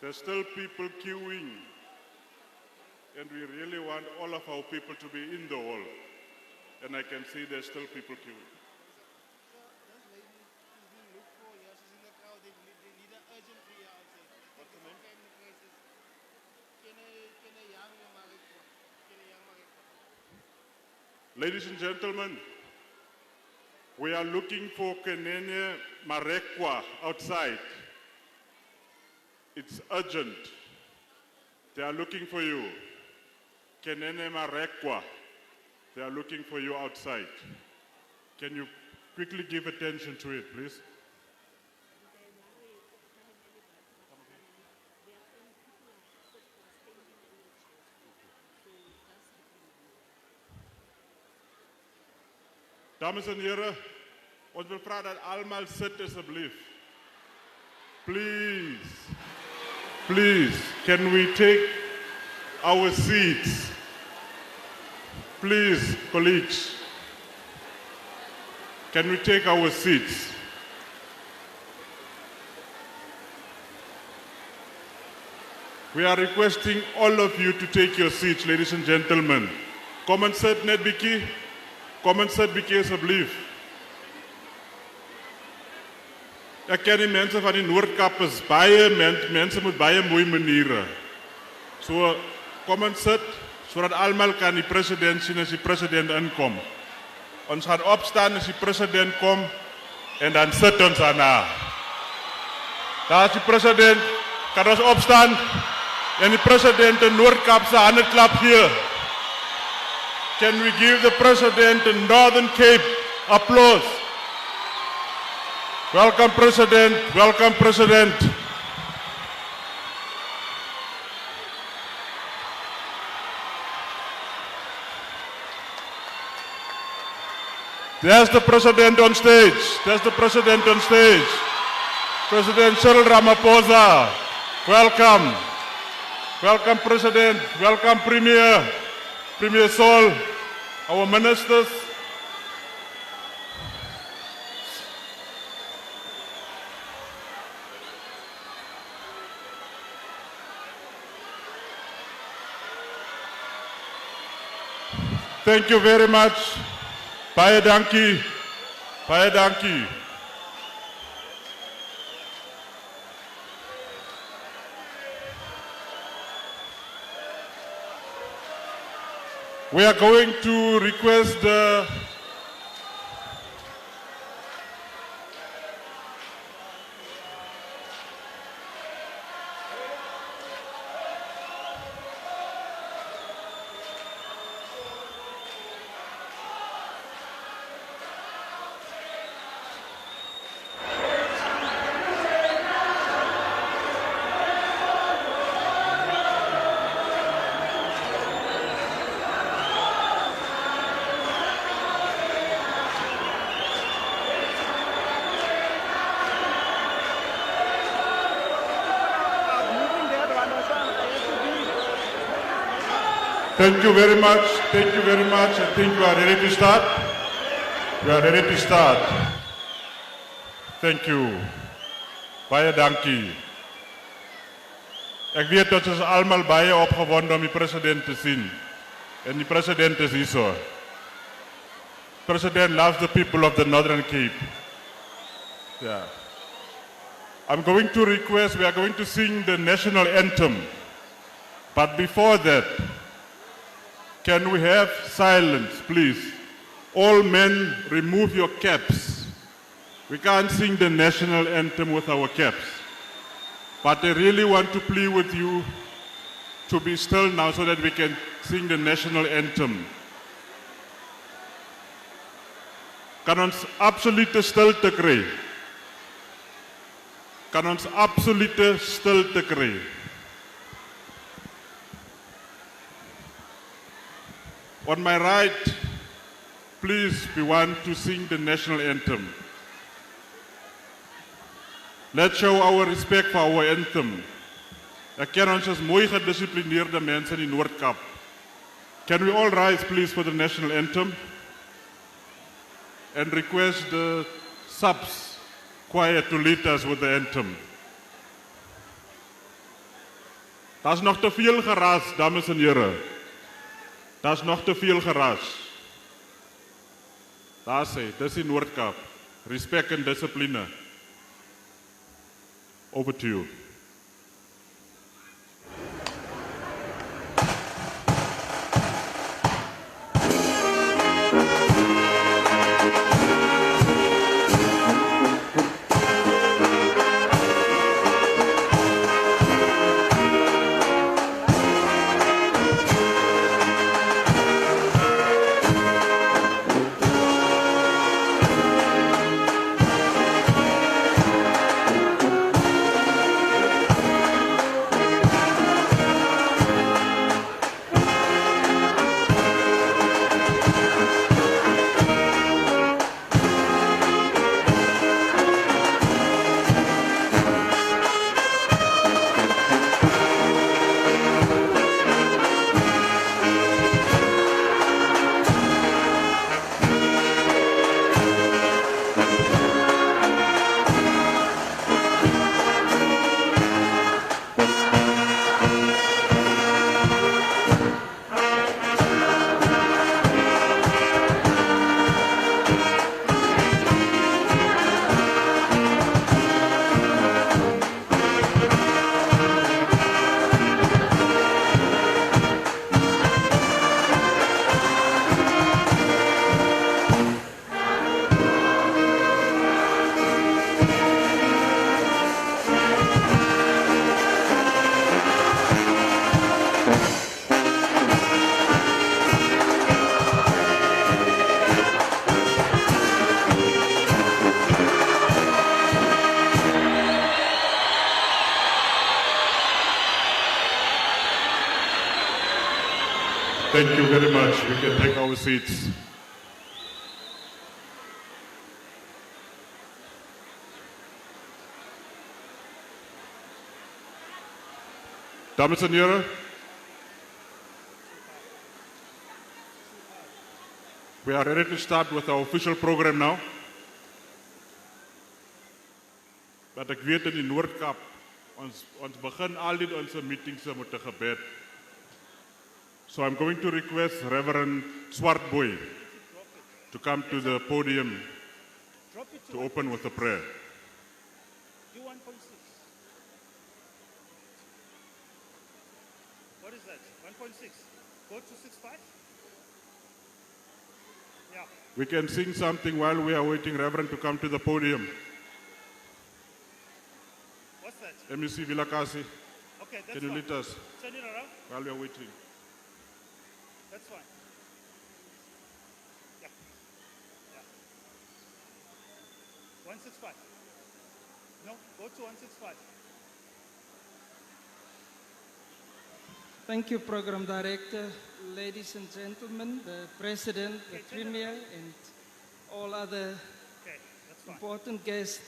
There's still people queuing, and we really want all of our people to be in the hall. And I can see there's still people queuing. Ladies and gentlemen, we are looking for Kenene Marekwa outside. It's urgent. They are looking for you. Kenene Marekwa. They are looking for you outside. Can you quickly give attention to it, please? Dames en heren, ons wil vra dat almal sit asseblief. Please, please, can we take our seats? Please, colleagues, can we take our seats? We are requesting all of you to take your seats, ladies and gentlemen. Kom en sit net bietjie. Kom en sit bietjie asseblief. Ek ken die mense van die Noordkap is baie mense met baie mooi maniere. So kom en sit sodat almal kan die president sien as die president inkom. Ons gaan opstaan as die president kom en dan sit ons daarna. Daar is die president, kan ons opstaan en die president in Noordkap se hande klap gee. Can we give the President in Northern Cape applause? Welcome, President. Welcome, President. There's the President on stage. There's the President on stage. President Cyril Ramaphosa. Welcome. Welcome, President. Welcome, Premier. Premier Sol, our ministers. Thank you very much. Baie dankie. Baie dankie. We are going to request the Thank you very much. Thank you very much. I think we are ready to start. We are ready to start. Thank you. Baie dankie. Ek weet dat ons almal baie opgewonde om die president te sien. En die president is hier so. President loves the people of the Northern Cape. Yeah. I'm going to request, we are going to sing the national anthem. But before that, can we have silence, please? All men, remove your caps. We can't sing the national anthem with our caps. But I really want to plead with you to be still now so that we can sing the national anthem. Kan ons absolute stilte kry? Kan ons absolute stilte kry? On my right, please, we want to sing the national anthem. Let's show our respect for our anthem. Ek ken ons as mooi gedisciplineerde mense in die Noordkap. Can we all rise, please, for the national anthem? And request the subs choir to lead us with the anthem. Daar's nog te veel geraas, dames en heren. Daar's nog te veel geraas. Daar sê, dis die Noord-Kaap. Respect en discipline. Over to you. Thank you very much. We can take our seats. Dames en heren, we are ready to start with our official program now. Wat ek weet in die Noord-Kaap, ons begin al die onze meetings met 'n gebed. So I'm going to request Reverend Swartboy to come to the podium to open with a prayer. Do 1.6. What is that? 1.6. Go to 6.5? Yeah. We can sing something while we are waiting Reverend to come to the podium. What's that? MEC Vilakasi, Okay, that's can you fine. lead us Turn it around. while we are waiting? That's fine. Yeah. Yeah. 165. No, go to 165. Thank you, Program Director, ladies and gentlemen, the President, the Premier, and all other Okay, that's fine. important guests.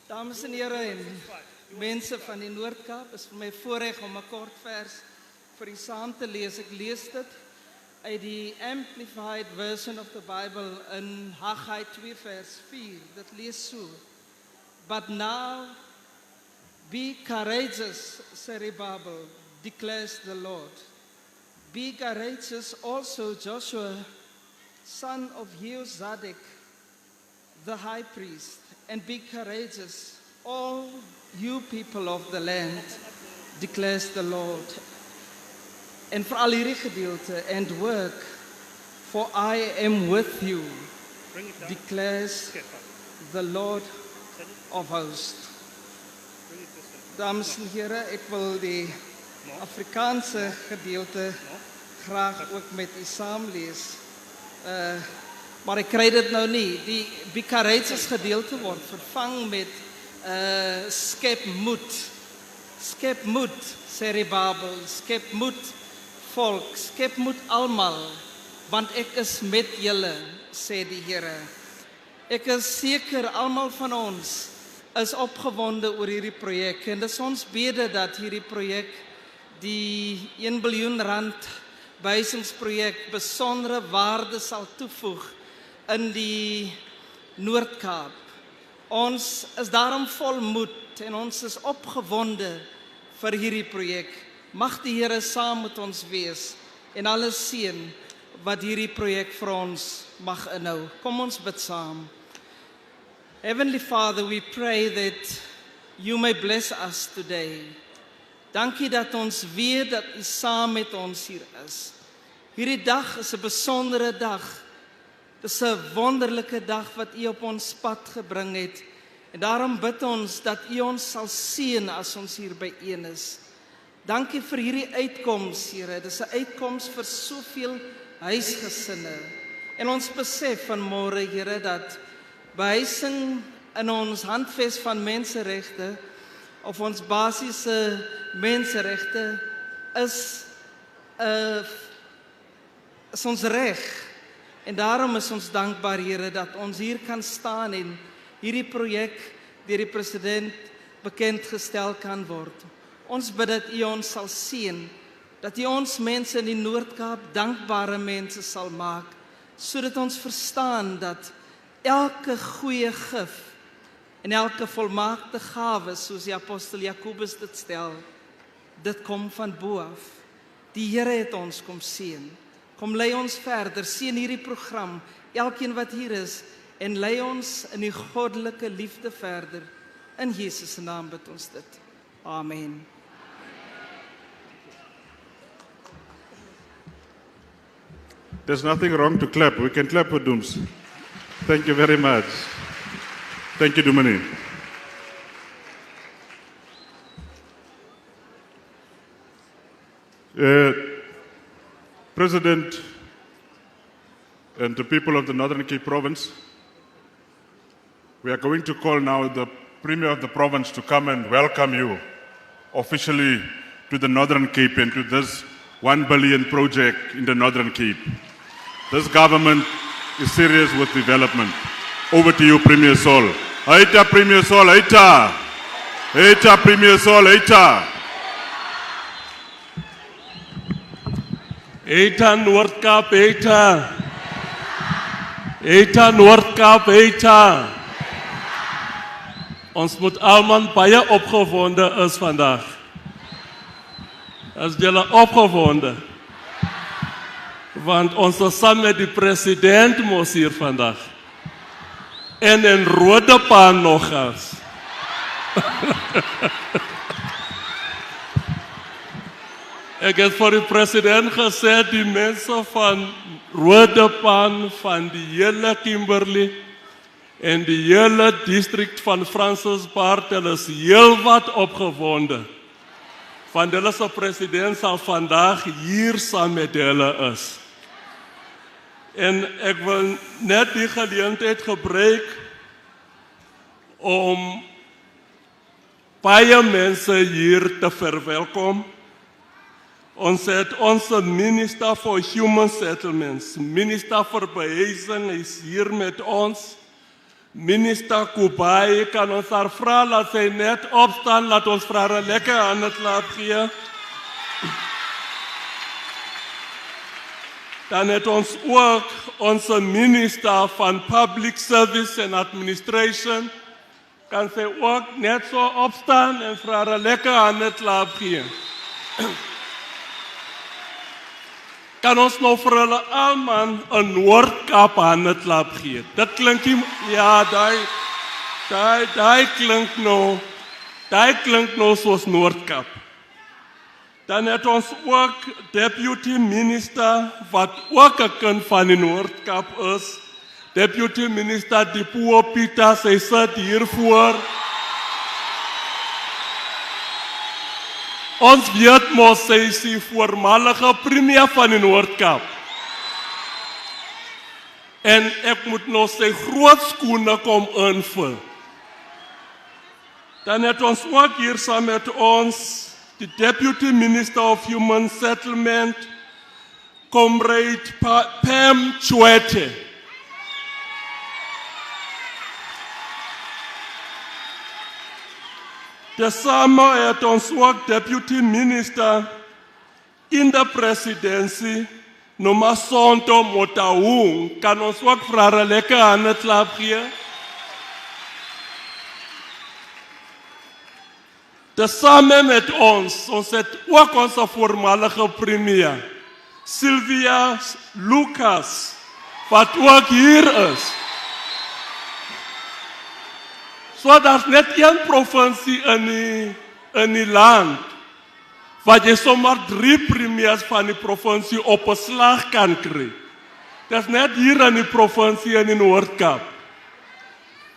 Dames en heren en mense van die Noord-Kaap, is vir my voorreg om 'n kort vers vir u saam te lees. Ek lees dit uit die Amplified Version of the Bible in Haggai 2 vers 4. Dit lees so: But now be courageous, Zerubbabel, declares the Lord. Be courageous also, Joshua, son of Jehozadak, the high priest, and be courageous, all you people of the land, declares the Lord. En vir al hierdie gedeelte, and work, for I am with you, Bring it down. declares Okay, fine. the Lord Turn it. of hosts. Bring it this way. Dames en heren, ek wil die Afrikaanse gedeelte graag ook met u saamlees. Maar ek kry dit nou nie. Die Be Courageous gedeelte word vervang met skep moed. Skep moed, Zerubbabel, skep moed volk, skep moed almal, want ek is met julle, sê die Here. Ek is seker almal van ons is opgewonde oor hierdie projek en dis ons bede dat hierdie projek die 1 biljoen rand buisingsprojek besondere waarde sal toevoeg in die Noord-Kaap. Ons is daarom vol moed en ons is opgewonde vir hierdie projek. Mag die Here saam met ons wees en alles seën wat hierdie projek vir ons mag inhou. Kom ons bid saam. Heavenly Father, we pray that you may bless us today. Dankie dat ons weet dat u saam met ons hier is. Hierdie dag is 'n besondere dag. Dit is 'n wonderlike dag wat u op ons pad gebring het. En daarom bid ons dat u ons sal seën as ons hier byeen is. Dankie vir hierdie uitkoms, Here. Dit is 'n uitkoms vir soveel huisgesinne. En ons besef vanmôre, Here, dat behuising in ons handves van menseregte of ons basiese menseregte is ons reg. En daarom is ons dankbaar, Here, dat ons hier kan staan en hierdie projek deur die president bekendgestel kan word. Ons bid dat u ons sal seën, dat u ons mense in die Noord-Kaap dankbare mense sal maak, sodat ons verstaan dat elke goeie gif en elke volmaakte gawe, soos die apostel Jakobus dit stel, dit kom van bo af. Die Here het ons kom seën. Kom lei ons verder, seën hierdie program, elkeen wat hier is, en lei ons in die goddelike liefde verder. In Jesus se naam bid ons dit. Amen. There's nothing wrong to clap. We can clap for Dooms. Thank you very much. Thank you, Dumani. President and the people of the Northern Cape Province, we are going to call now the Premier of the province to come and welcome you officially to the Northern Cape and to this 1 billion project in the Northern Cape. This government is serious with development. Over to you, Premier Sol. Aita, Premier Sol, aita. Aita, Premier Sol, aita. Aita Noord-Kaap, aita. Aita Noord-Kaap, aita. Ons moet almal baie opgewonde is vandag. As julle opgewonde. Want ons is saam met die president mos hier vandag. En in Roodepan nogals. Ek het vir die president gesê, die mense van Roodepan, van die hele Kimberley en die hele district van Francisbaard, hulle is heel wat opgewonde. Want hulle se president sal vandag hier saam met hulle is. En ek wil net die geleentheid gebruik om baie mense hier te verwelkom. Ons het onze minister for Human Settlements, minister vir behuising is hier met ons. Minister Kubai, kan ons haar vra, laat sy net opstaan, laat ons vir haar 'n lekker handklap gee. Dan het ons ook onze minister van Public Service and Administration, kan sy ook net so opstaan en vir haar 'n lekker handklap gee. Kan ons nou vir hulle almal 'n Noord-Kaap handklap gee? Dit klink nie, ja, daai klink nou soos Noord-Kaap. Dan het ons ook deputy minister wat ook 'n kind van die Noord-Kaap is. Deputy minister Dipuo Pieter, sy sit hier voor. Ons weet mos sy is die voormalige premier van die Noord-Kaap. En ek moet nou sy groot skoene kom invul. Dan het ons ook hier saam met ons die Deputy Minister of Human Settlement, Comrade Pam Chwete. Tesame het ons ook Deputy Minister in the Presidency, Nomasonto Motaung, kan ons ook vir haar 'n lekker handklap gee. Tesame met ons het ook onze voormalige premier, Sylvia Lucas, wat ook hier is. So daar's net een provincie in die land, wat jy sommer 3 premiers van die provincie op 'n slag kan kry. Dis net hier in die provincie in die Noord-Kaap.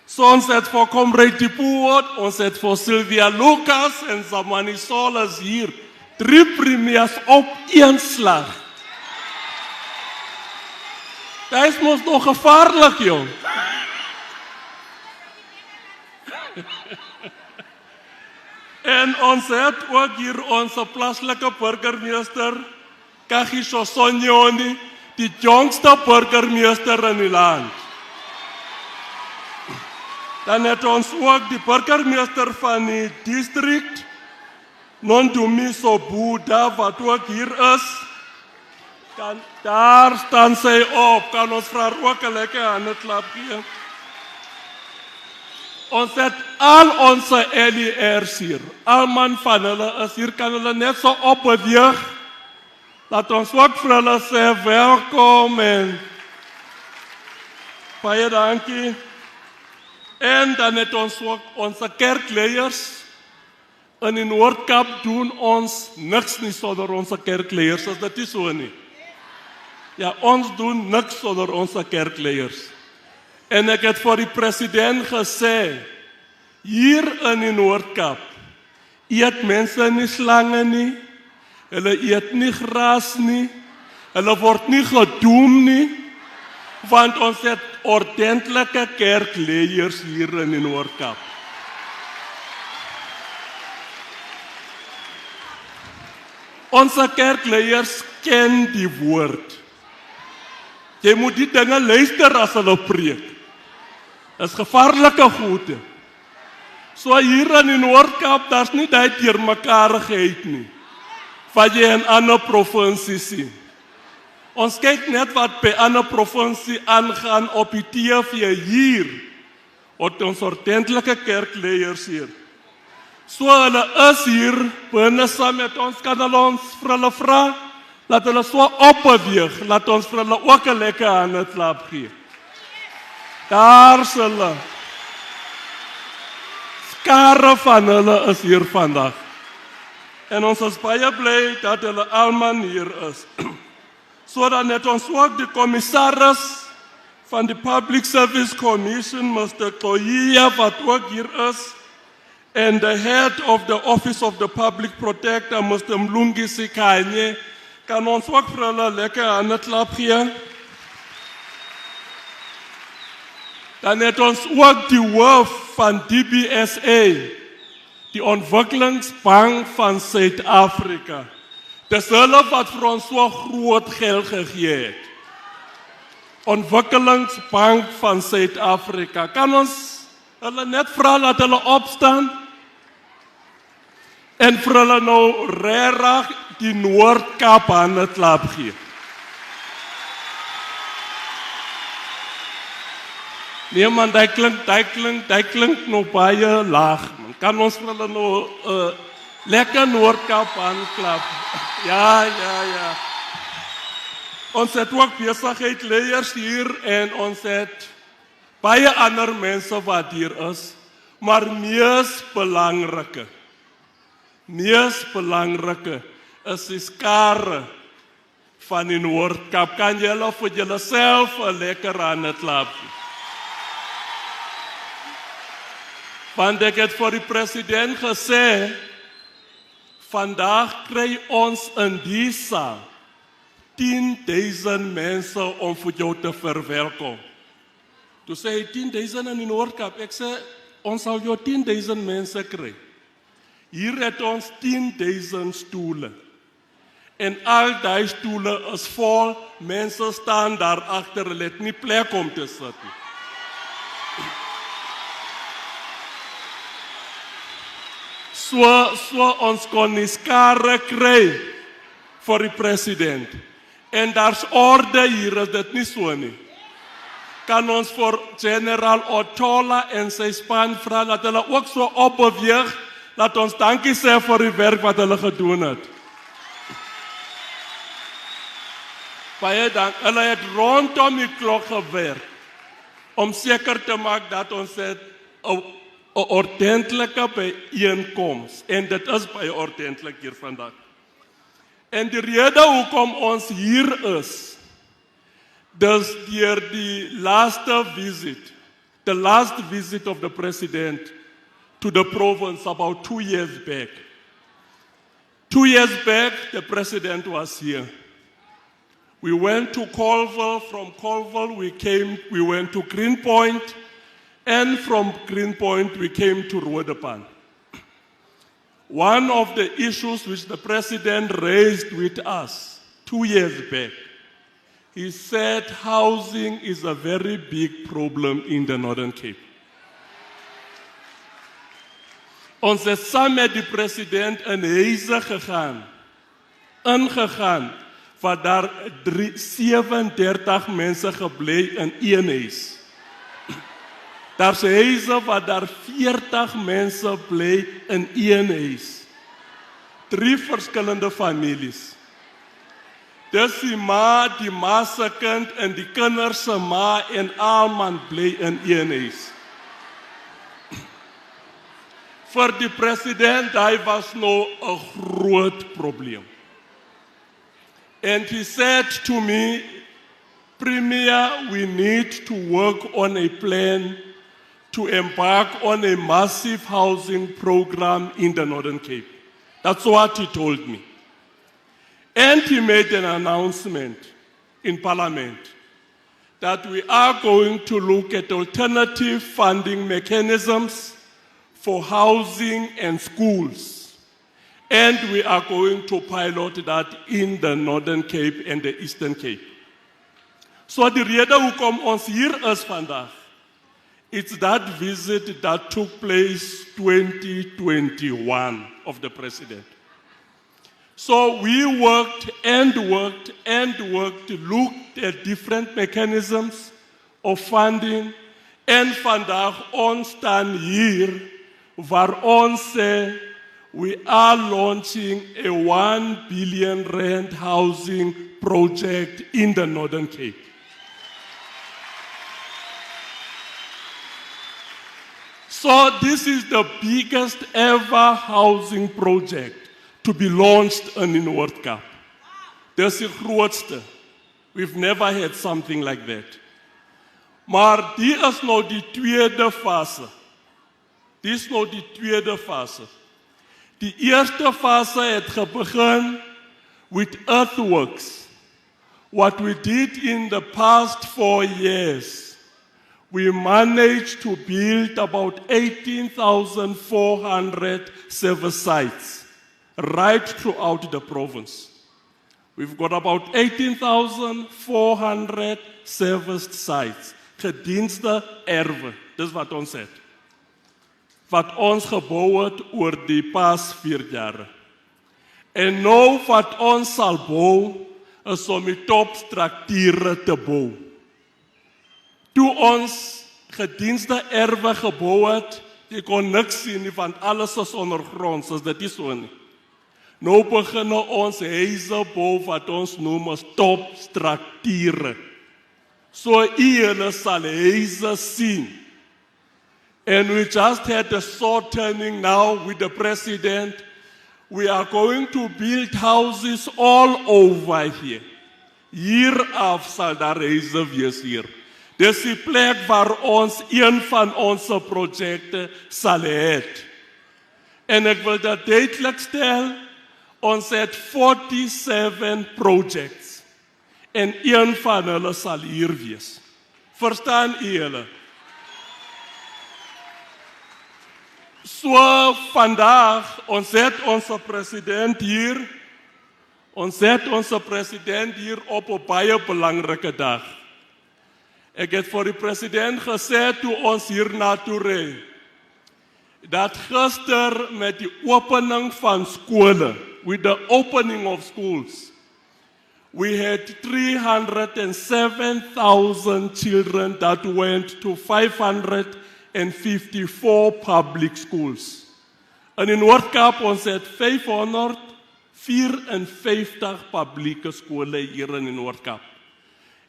So ons het vir Comrade Tipoot, ons het vir Sylvia Lucas en Zamani Solas hier 3 premiers op 1 slag. Dat is mos nog gevaarlik, jong. En ons het ook hier onze plaaslike burgemeester, Kagiso Sonyoni, die jongste burgemeester in die land. Dan het ons ook die burgemeester van die district, Nondumiso Buda, wat ook hier is. Daar staan sy op, kan ons vir haar ook 'n lekker handeklap gee. Ons het al onze LER's hier, almal van hulle is hier, kan hulle net so opbeweeg. Laat ons ook vir hulle sê welkom en baie dankie. En dan het ons ook onze kerkleiers. In die Noord-Kaap doen ons niks nie sonder onze kerkleiers, is dit nie so nie? Ja, ons doen niks sonder onze kerkleiers. En ek het vir die president gesê, hier in die Noord-Kaap, eet mense nie slange nie, hulle eet nie gras nie, hulle word nie gedoem nie, want ons het ordentlike kerkleiers hier in die Noord-Kaap. Onze kerkleiers ken die woord. Jy moet die dinge luister as hulle preek. Dis gevaarlike goede. So hier in die Noord-Kaap, daar's nie daai teermekaarigheid nie, wat jy in ander provinsies sien. Ons kyk net wat by ander provinsie aangaan op die TV hier, op ons ordentlike kerkleiers hier. So hulle is hier, binne saam met ons, kan hulle ons vir hulle vra, laat hulle so opbeweeg, laat ons vir hulle ook 'n lekker handeklap gee. Daar's hulle. Skare van hulle is hier vandag. En ons is baie bly dat hulle almal hier is. So dan het ons ook die commissaris van die Public Service Commission, Mr. Koyia, wat ook hier is, and the head of the Office of the Public Protector, Mr. Mlungi Sikanye, kan ons ook vir hulle lekker handeklap gee. Dan het ons ook die hoof van DBSA, die Ontwikkelingsbank van Suid-Afrika. Dis hulle wat vir ons so groot geld gegee het. Ontwikkelingsbank van Suid-Afrika. Kan ons hulle net vra dat hulle opstaan? En vir hulle nou regtig die Noord-Kaap handeklap gee. Nee man, die klink nog baie laag. Man. Kan ons vir hulle nou lekker Noord-Kaap handklap? Ja. Ons het ook besigheidleiers hier en ons het baie ander mense wat hier is. Maar mees belangrike is die skare van die Noord-Kaap. Kan julle vir julleself 'n lekker handeklap gee? Want ek het vir die president gesê, vandag kry ons in die saal 10,000 mense om vir jou te verwelkom. Toe sê hy 10,000 in die Noord-Kaap. Ek sê, ons sal jou 10,000 mense kry. Hier het ons 10,000 stoele. En al die stoele is vol, mense staan daar agter, hulle het nie plek om te sit nie. So ons kon die skare kry vir die president. En daar's orde hier, is dit nie so nie. Kan ons vir General Otola en sy span vra, dat hulle ook so opbeweeg, Laat ons dankie sê vir die werk wat hulle gedoen het. Baie dank. Hulle het rondom die klok gewerk om seker te maak dat ons het 'n ordentlike bijeenkoms. En dit is baie ordentlik hier vandag. En die rede hoekom ons hier is, dus deur die laaste visit, the last visit of the president to the province about 2 years back. 2 years back, the president was here. We went to Colville. From Colville, we went to Greenpoint, and from Greenpoint, we came to Roodepan. One of the issues which the president raised with us 2 years back, he said housing is a very big problem in the Northern Cape. Ons het saam met die president in huise ingegaan, waar daar 37 mense gebly in een huis. Daar's huise waar daar 40 mense bly in een huis. 3 verskillende families. Dis die ma se kind en die kinders se ma en almal bly in een huis. Vir die president, hy was nou 'n groot probleem. And he said to me, Premier, we need to work on a plan to embark on a massive housing program in the Northern Cape. That's what he told me. And he made an announcement in Parliament that we are going to look at alternative funding mechanisms for housing and schools. And we are going to pilot that in the Northern Cape and the Eastern Cape. So die rede hoekom ons hier is vandag, it's that visit that took place 2021 of the president. So we worked, looked at different mechanisms of funding, en vandag ons staan hier waar ons sê we are launching a 1 billion rand housing project in the Northern Cape. So this is the biggest ever housing project to be launched in the Noord Kaap. Dis die grootste. We've never had something like that. Maar die is nou die tweede fase. Dis nou die tweede fase. Die eerste fase het begin with earthworks. What we did in the past 4 years, we managed to build about 18,400 service sites right throughout the province. We've got about 18,400 serviced sites. Gedienste erwe, dis wat ons het. Wat ons gebou het oor die pas 4 jare. En nou wat ons sal bou, is om die topstrukture te bou. Toe ons gedienste erwe gebou het, jy kon niks sien nie, want alles is ondergronds, is dit nie so nie. Nou begin ons huise bou wat ons noem as topstrukture. So julle sal huise sien. And we just had a short turning now with the president. We are going to build houses all over here. Hier af sal daar huise wees hier. Dis die plek waar ons een van ons projekte sal hê. En ek wil dat duidelik stel, ons het 47 projects. En een van hulle sal hier wees. Verstaan julle? So vandag, ons het ons president hier. Ons het ons president hier op 'n baie belangrike dag. Ek het vir die president gesê toe ons hier na toe ry, dat gister met die opening van skole, with the opening of schools, we had 307,000 children that went to 554 public schools. In die Noord-Kaap ons het 554 publieke skole hier in die Noord-Kaap.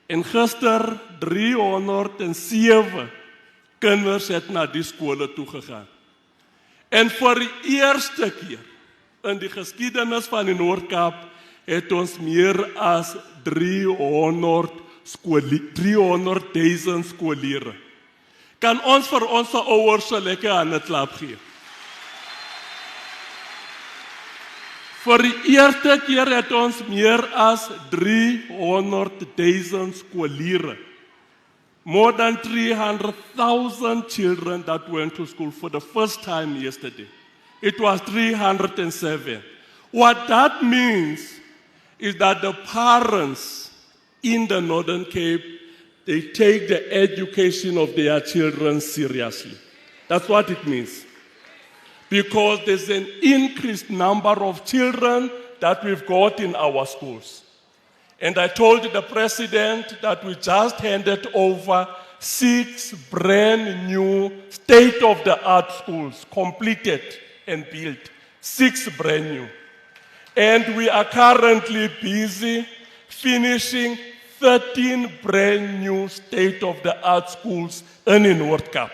En gister 307 kinders het na die skole toe gegaan. En vir die eerste keer in die geskiedenis van die Noord-Kaap het ons meer as 300.000 skoliere. Kan ons vir ons ouers 'n lekker handeklap gee? Vir die eerste keer het ons meer as 300.000 skoliere. More than 300,000 children that went to school for the first time yesterday. It was 307. What that means is that the parents in the Northern Cape, they take the education of their children seriously. That's what it means. Because there's an increased number of children that we've got in our schools. And I told the president that we just handed over 6 brand new state-of-the-art schools, completed and built. 6 brand new. And we are currently busy finishing 13 brand new state-of-the-art schools in die Noord-Kaap.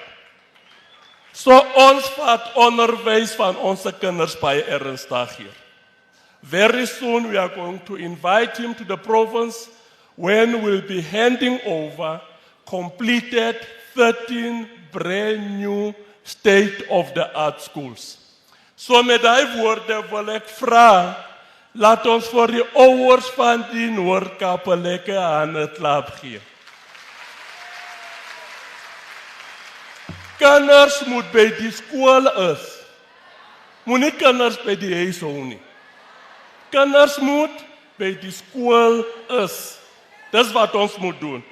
So ons vat onderwys van onze kinders baie ernstig hier. Very soon we are going to invite him to the province when we'll be handing over completed 13 brand new state-of-the-art schools. So met die woorde wil ek vra, laat ons vir die ouers van die Noord-Kaap 'n lekker handeklap gee. Kinders moet by die skool is. Moenie kinders by die huis hou nie. Kinders moet by die skool is. Dis wat ons moet doen.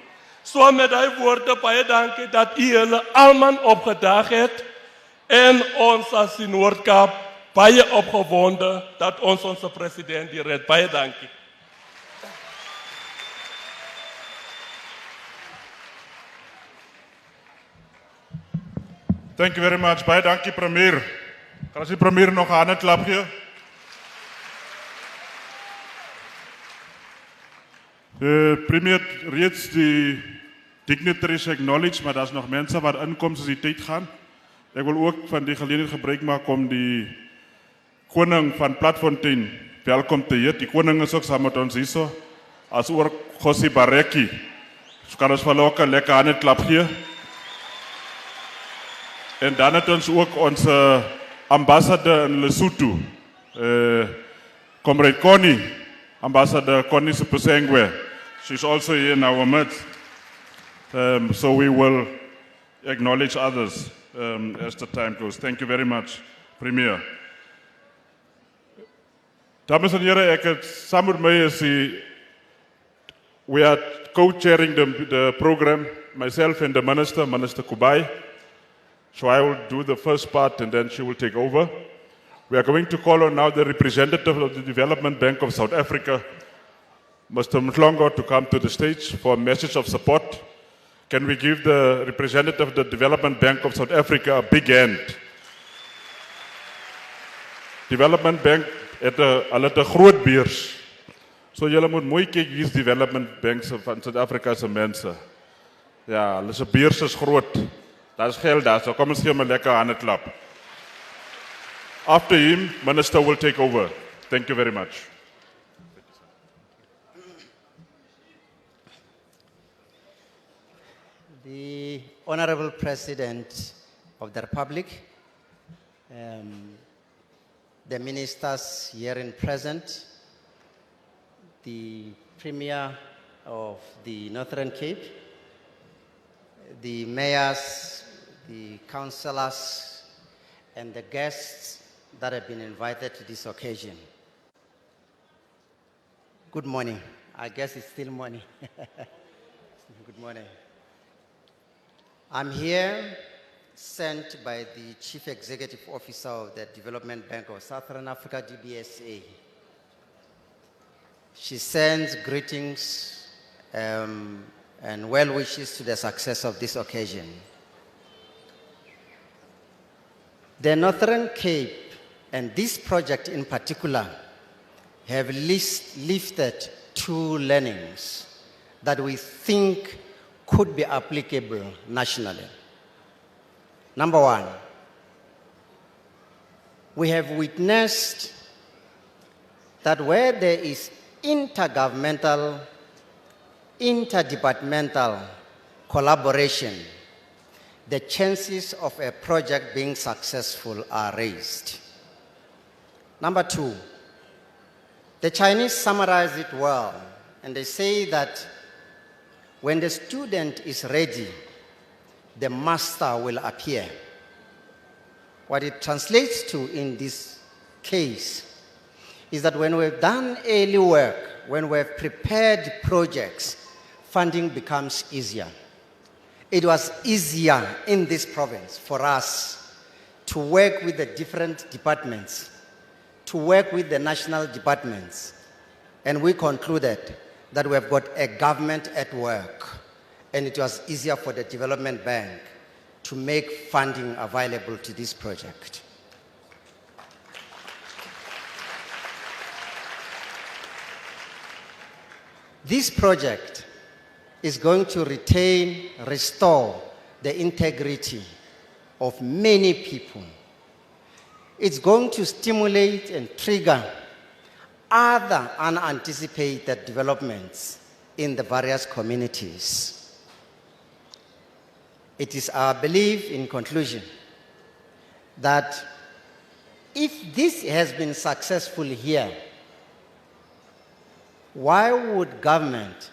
So met die woorde baie dankie dat u julle almal opgedag het en ons as die Noord-Kaap baie opgewonde dat ons president hier het. Baie dankie. Thank you very much. Baie dankie, Premier. Kan ons die Premier nog 'n handeklap gee? Premier het reeds die dignitaries acknowledge, maar daar's nog mense wat inkom soos die tyd gaan. Ek wil ook van die geleentheid gebruik maak om die koning van Platfontein welkom te heet. Die koning is ook saam met ons hierso, as ook Gossie Bareki. So kan ons vir hulle ook 'n lekker handeklap gee. En dan het ons ook onze ambassadeur in Lesotho, Comrade Connie, Ambassador Connie Seposengwe. She's also here in our midst. So we will acknowledge others as the time goes. Thank you very much, Premier. Dames en heren, ek het saam met my is we are co-chairing the program, myself and the Minister Kubai. So I will do the first part and then she will take over. We are going to call on now the representative of the Development Bank of South Africa, Mr. Mhlongo, to come to the stage for a message of support. Can we give the representative of the Development Bank of South Africa a big hand? Development Bank het 'n groot beurs. So julle moet mooi kyk hier's Development Banks van Suid-Afrika se mense. Ja, hulle se beurs is groot. Daar's geld daar, so kom ons gee hom 'n lekker handeklap. After him, Minister will take over. Thank you very much. The Honorable President of the Republic, the ministers here in present, the Premier of the Northern Cape, the mayors, the councillors, and the guests that have been invited to this occasion. Good morning. I guess it's still morning. Good morning. I'm here sent by the Chief Executive Officer of the Development Bank of Southern Africa, DBSA. She sends greetings and well wishes to the success of this occasion. The Northern Cape And this project in particular have lifted 2 learnings that we think could be applicable nationally. Number 1, we have witnessed that where there is intergovernmental, interdepartmental collaboration, the chances of a project being successful are raised. Number 2, the Chinese summarize it well, and they say that when the student is ready, the master will appear. What it translates to in this case is that when we've done early work, when we've prepared projects, funding becomes easier. It was easier in this province for us to work with the different departments, to work with the national departments, and we concluded that we have got a government at work, and it was easier for the development bank to make funding available to this project. This project is going to restore the integrity of many people. It's going to stimulate and trigger other unanticipated developments in the various communities. It is our belief, in conclusion, that if this has been successful here, why would government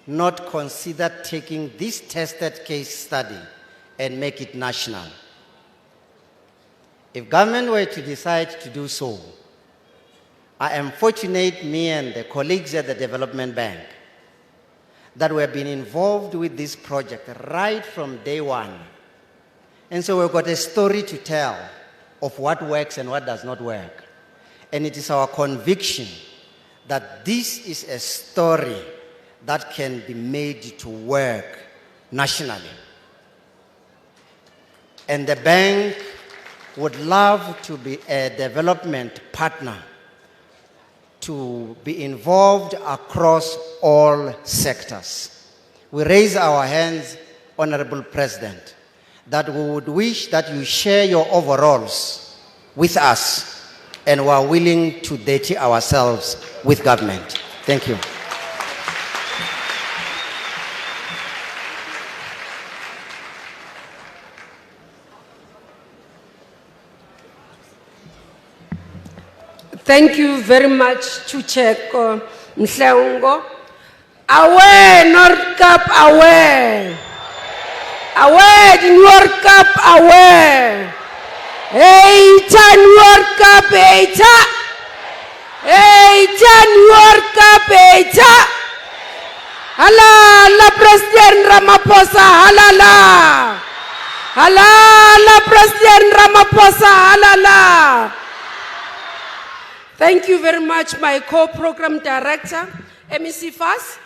not consider taking this tested case study and make it national? If government were to decide to do so, I am fortunate, me and the colleagues at the Development Bank, that we have been involved with this project right from day one. And so we've got a story to tell of what works and what does not work. And it is our conviction that this is a story that can be made to work nationally. And the bank would love to be a development partner, to be involved across all sectors. We raise our hands, Honorable President, that we would wish that you share your overalls with us, and we are willing to dirty ourselves with government. Thank you. Thank you very much, Chucheko Mhlongo. Aware, North Cap, aware. Aware, the North Cap, aware. Eita, North Cap, eita. Eita, North Cap, eita. Halala, President Ramaphosa, halala. Halala, President Ramaphosa, halala. Thank you very much, my co-program director, MEC FAS,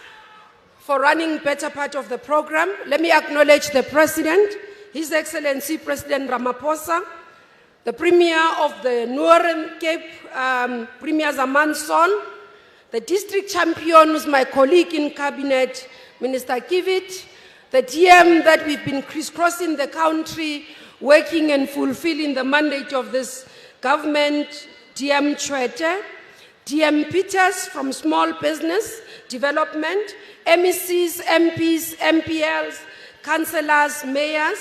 for running better part of the program. Let me acknowledge the President, His Excellency President Ramaphosa, the Premier of the Northern Cape, Premier Zaman Son, the District Champion, who's my colleague in Cabinet, Minister Kivit, the DM that we've been crisscrossing the country, working and fulfilling the mandate of this government, DM Chwete, DM Peters from Small Business Development, MECs, MPs, MPLs, councillors, mayors,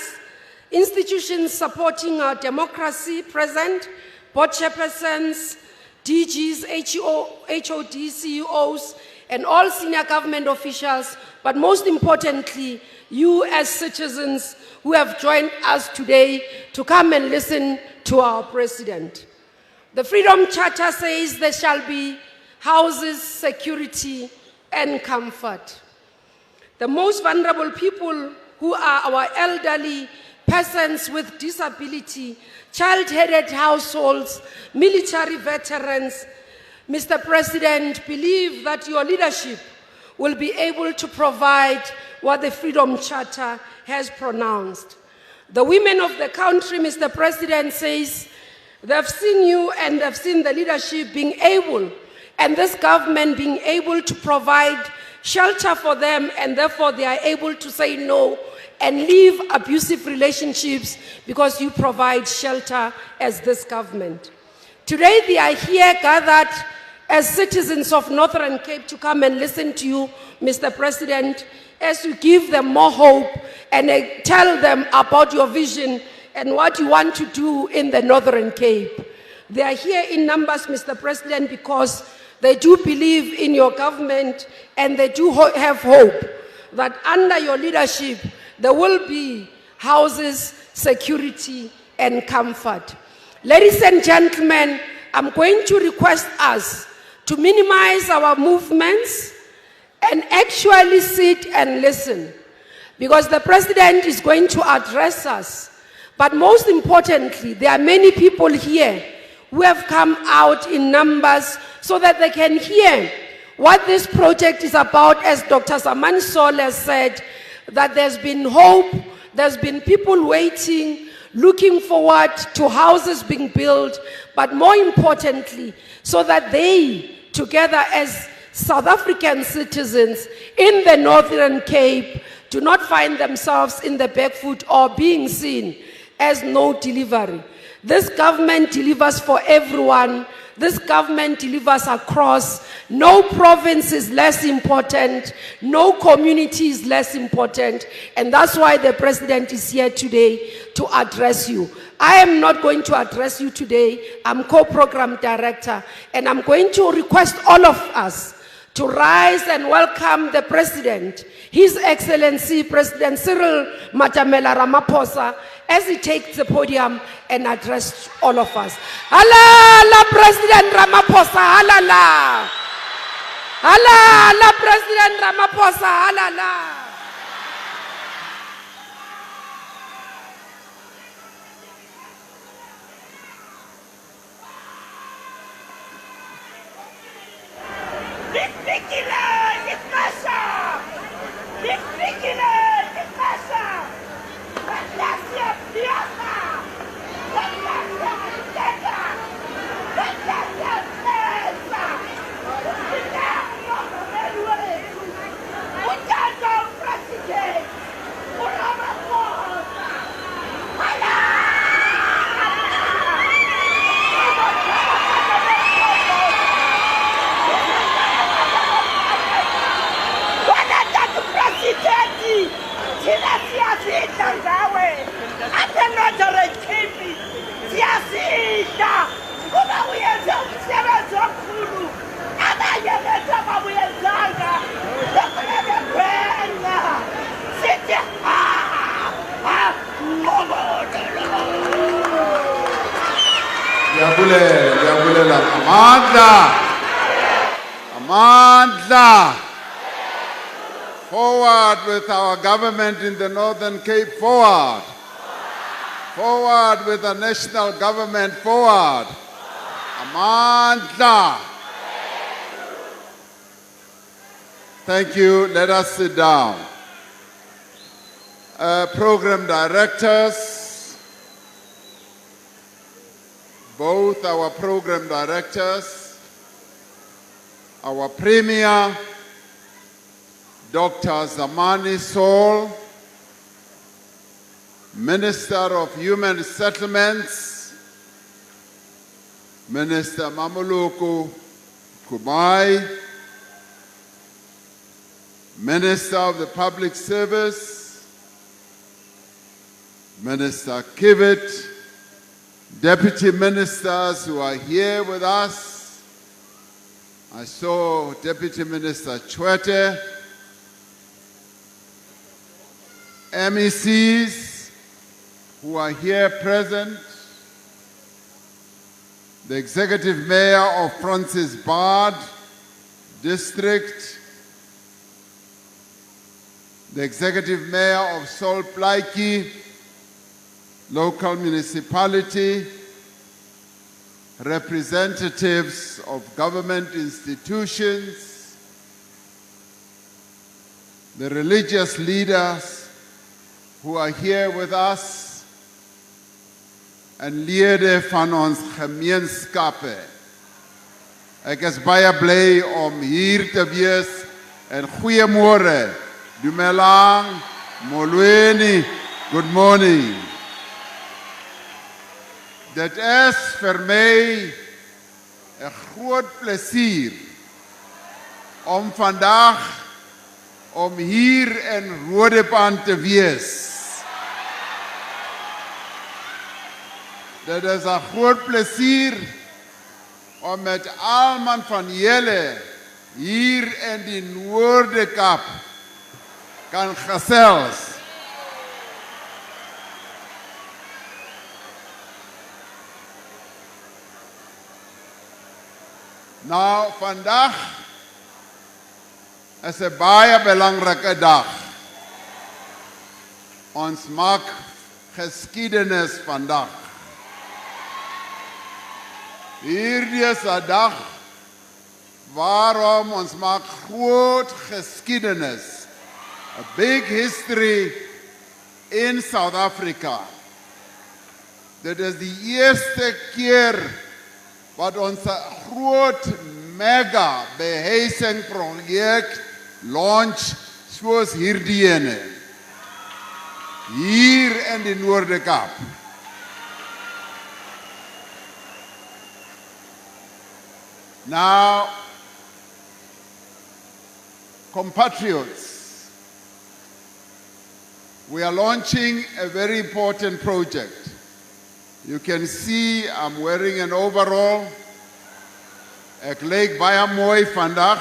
institutions supporting our democracy present, board chairpersons, DGs, HOD, CEOs, and all senior government officials, but most importantly, you as citizens who have joined us today to come and listen to our president. The Freedom Charter says there shall be houses, security, and comfort. The most vulnerable people who are our elderly, persons with disability, child-headed households, military veterans, Mr. President, believe that your leadership will be able to provide what the Freedom Charter has pronounced. The women of the country, Mr. President, says They've seen you and they've seen the leadership being able, and this government being able to provide shelter for them, and therefore they are able to say no and leave abusive relationships because you provide shelter as this government. Today they are here gathered as citizens of Northern Cape to come and listen to you, Mr. President, as you give them more hope and tell them about your vision and what you want to do in the Northern Cape. They are here in numbers, Mr. President, because they do believe in your government and they do have hope that under your leadership there will be houses, security, and comfort. Ladies and gentlemen, I'm going to request us to minimize our movements and actually sit and listen, because the President is going to address us. But most importantly, there are many people here who have come out in numbers so that they can hear what this project is about. As Dr. Zamani Sol has said, that there's been hope, there's been people waiting, looking forward to houses being built, but more importantly, so that they, together as South African citizens in the Northern Cape, do not find themselves in the back foot or being seen as no delivery. This government delivers for everyone. This government delivers across. No province is less important. No community is less important. And that's why the President is here today to address you. I am not going to address you today. I'm co-program director. And I'm going to request all of us to rise and welcome the President, His Excellency President Cyril Ramaphosa, as he takes the podium and address all of us. Halala President Ramaphosa, halala. Halala President Ramaphosa, halala. Amandla. Forward with our government in the Northern Cape, forward. Forward with the national government, forward. Amandla. Thank you. Let us sit down. Program directors, both our program directors, our Premier, Dr. Zamani Sol, Minister of Human Settlements, Minister Mamuluku Kubai, Minister of the Public Service, Minister Kivit, Deputy Ministers who are here with us. I saw Deputy Minister Chwete, MECs who are here present, the Executive Mayor of Francis Bard District, the Executive Mayor of Sol Plaatje Local Municipality, representatives of government institutions, the religious leaders who are here with us, en lede van ons gemeenskappe. Ek is baie bly om hier te wees en goeiemôre. Dumelang, molweni, good morning. Dit is vir my 'n groot plesier om vandag om hier in Roodepan te wees. Dit is 'n groot plesier om met almal van julle hier in die Noorde-Kaap kan gesels. Nou, vandag is 'n baie belangrike dag. Ons maak geskiedenis vandag. Hierdie is 'n dag waarom ons maak groot geskiedenis. A big history in South Africa. Dit is die eerste keer wat ons 'n groot mega behuising projek launch soos hierdie ene. Hier in die Noorde-Kaap. Now, compatriots, we are launching a very important project. You can see I'm wearing an overall. Ek lyk baie mooi vandag.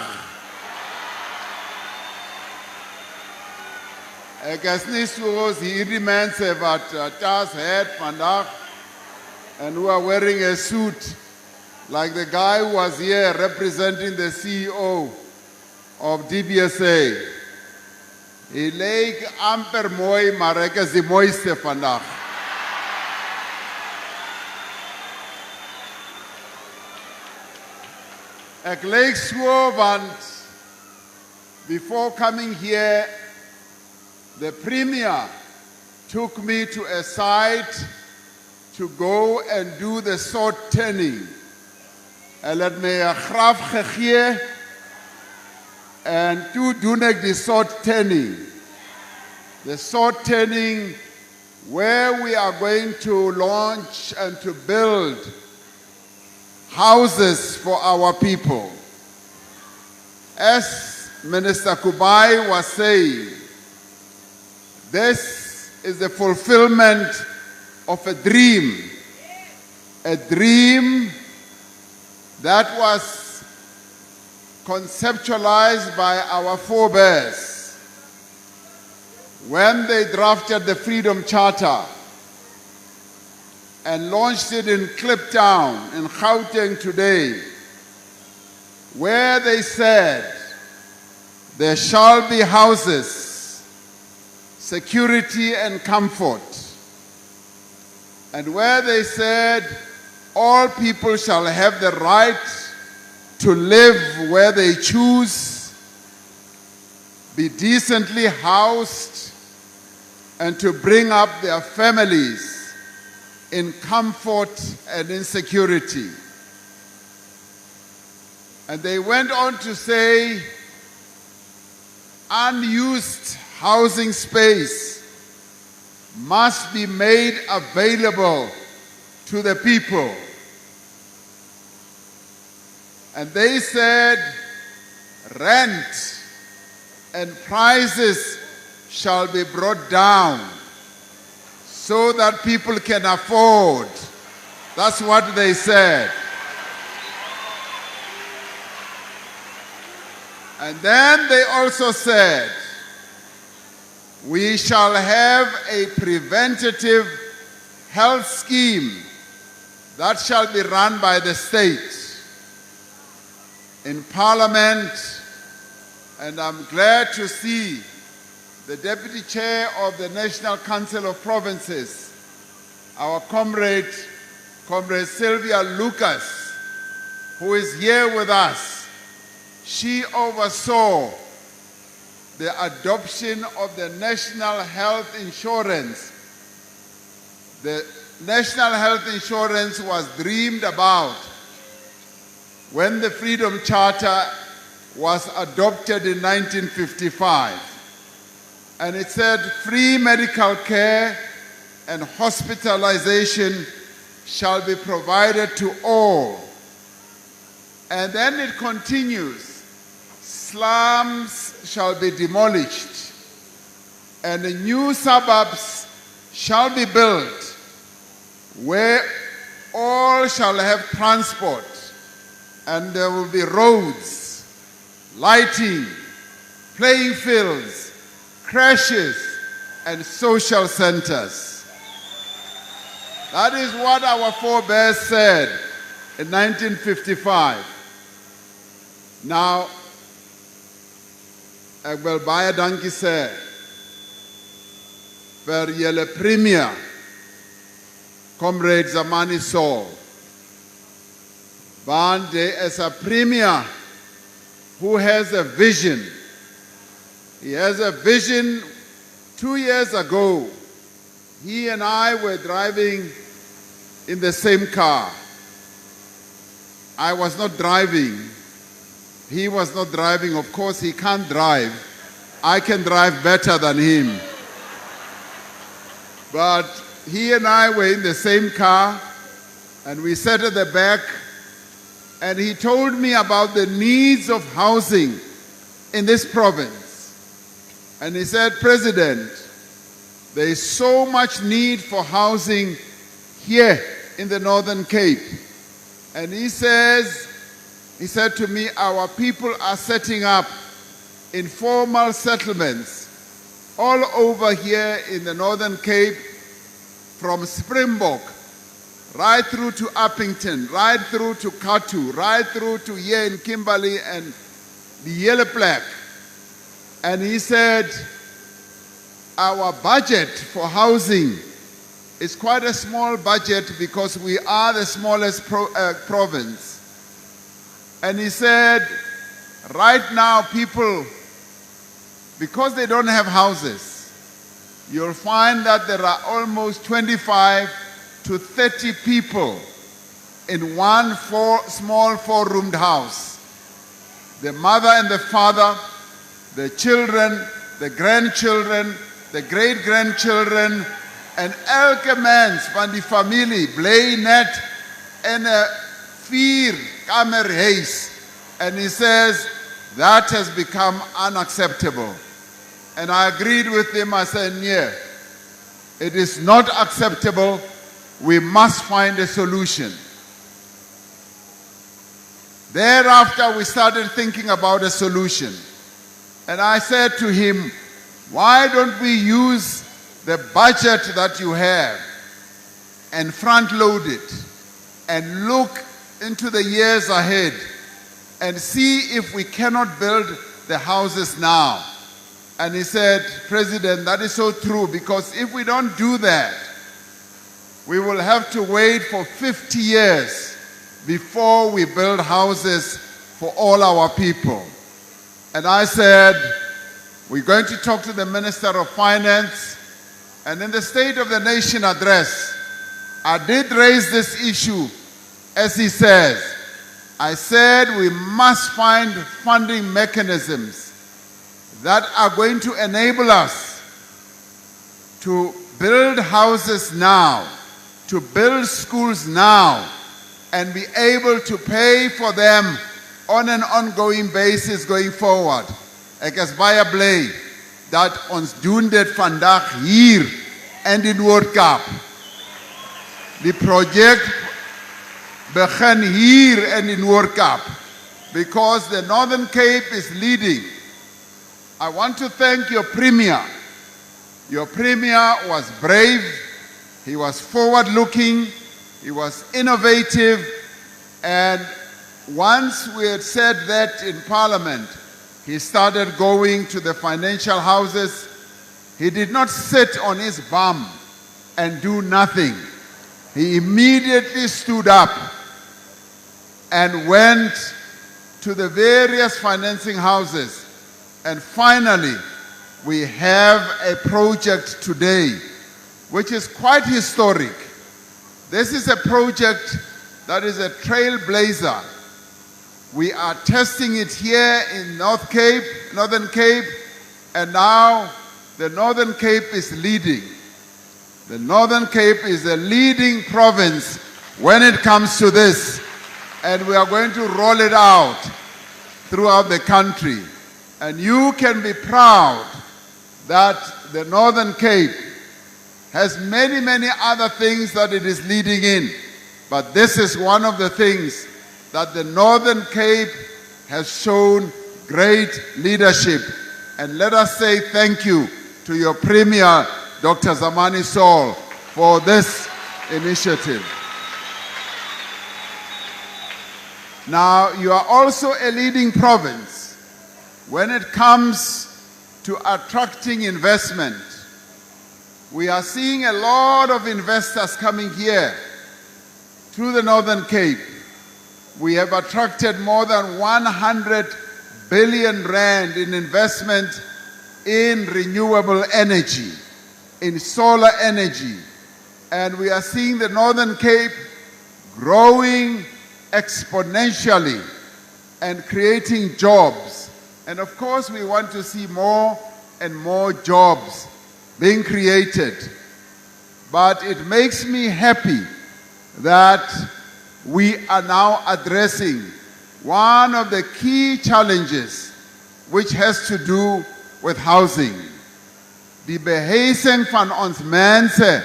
Ek is nie soos hierdie mense wat tas het vandag and who are wearing a suit like the guy who was here representing the CEO of DBSA. Hy lyk amper mooi, maar ek is die mooiste vandag. Ek lyk so want before coming here, the Premier took me to a site to go and do the sword turning. Hy het my 'n graf gegee en toe doen ek die sword turning. The sword turning where we are going to launch and to build houses for our people. As Minister Kubai was saying, this is the fulfillment of a dream that was conceptualized by our forebears when they drafted the Freedom Charter and launched it in Kliptown in Gauteng today, where they said there shall be houses, security and comfort, and where they said all people shall have the right to live where they choose, be decently housed, and to bring up their families in comfort and in security. And they went on to say, unused housing space must be made available to the people. And they said, rent and prices shall be brought down so that people can afford. That's what they said. And then they also said, we shall have a preventative health scheme that shall be run by the state. In Parliament, and I'm glad to see the Deputy Chair of the National Council of Provinces, our comrade Sylvia Lucas, who is here with us. She oversaw the adoption of the National Health Insurance, the national health insurance was dreamed about when the Freedom Charter was adopted in 1955. And it said free medical care and hospitalization shall be provided to all. And then it continues, slums shall be demolished and the new suburbs shall be built where all shall have transport and there will be roads, lighting, playing fields, creches, and social centers. That is what our forebears said in 1955. Now, ek wil baie dankie sê vir julle premier, Comrade Zamani Saul. Want hy is a premier who has a vision. He has a vision. 2 years ago, he and I were driving in the same car. I was not driving. He was not driving. Of course, he can't drive. I can drive better than him. But he and I were in the same car, and we sat at the back, and he told me about the needs of housing in this province. And he said, President, there is so much need for housing here in the Northern Cape. And he said to me, our people are setting up informal settlements all over here in the Northern Cape, from Springbok, right through to Uppington, right through to Katu, right through to here in Kimberley and the Yellow Plaque. And he said, our budget for housing is quite a small budget because we are the smallest province. And he said, right now people, because they don't have houses, you'll find that there are almost 25 to 30 people in one small four-roomed house. The mother and the father, the children, the grandchildren, the great-grandchildren, and elke mens van die familie bly net in 'n 4-kamerhuis. And he says that has become unacceptable. And I agreed with him. I said, yeah, it is not acceptable. We must find a solution. Thereafter, we started thinking about a solution. And I said to him, why don't we use the budget that you have and front load it and look into the years ahead and see if we cannot build the houses now. And he said, President, that is so true, because if we don't do that, we will have to wait for 50 years before we build houses for all our people. And I said, we're going to talk to the Minister of Finance. And in the State of the Nation address, I did raise this issue, as he says. I said we must find funding mechanisms that are going to enable us to build houses now, to build schools now, and be able to pay for them on an ongoing basis going forward. Ek is baie bly dat ons doen dit vandag hier in die Noord-Kaap. Die projek begin hier in die Noord-Kaap because the Northern Cape is leading. I want to thank your Premier. Your Premier was brave, he was forward-looking, he was innovative, and once we had said that in Parliament, he started going to the financial houses. He did not sit on his bum and do nothing. He immediately stood up and went to the various financing houses. And finally, we have a project today which is quite historic. This is a project that is a trailblazer. We are testing it here in Northern Cape, and now the Northern Cape is leading. The Northern Cape is a leading province when it comes to this, and we are going to roll it out throughout the country. And you can be proud that the Northern Cape has many, many other things that it is leading in. But this is one of the things that the Northern Cape has shown great leadership. And let us say thank you to your Premier, Dr. Zamani Saul, for this initiative. Now, you are also a leading province when it comes to attracting investment. We are seeing a lot of investors coming here to the Northern Cape. We have attracted more than 100 billion rand in investment in renewable energy, in solar energy. And we are seeing the Northern Cape growing exponentially and creating jobs. And of course, we want to see more and more jobs being created. But it makes me happy that we are now addressing one of the key challenges, which has to do with housing. Die behuising van ons mense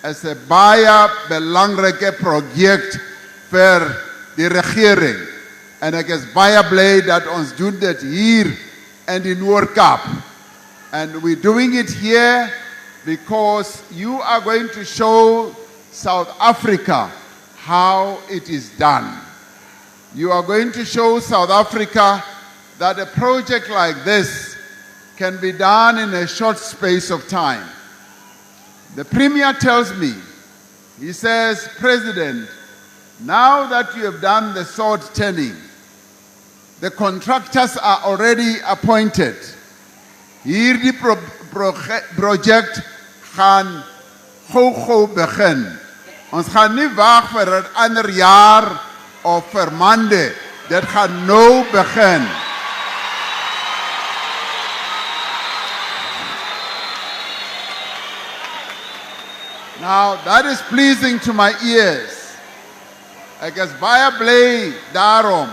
is 'n baie belangrike projek vir die regering. En ek is baie bly dat ons doen dit hier in die Noord-Kaap. And we're doing it here because you are going to show South Africa how it is done. You are going to show South Africa that a project like this can be done in a short space of time. The Premier tells me, he says, President, now that you have done the sword turning, the contractors are already appointed. Hierdie project gaan gou begin. Ons gaan nie wag vir 'n ander jaar of vir maande. Dit gaan nou begin. Now, that is pleasing to my ears. Ek is baie bly daarom,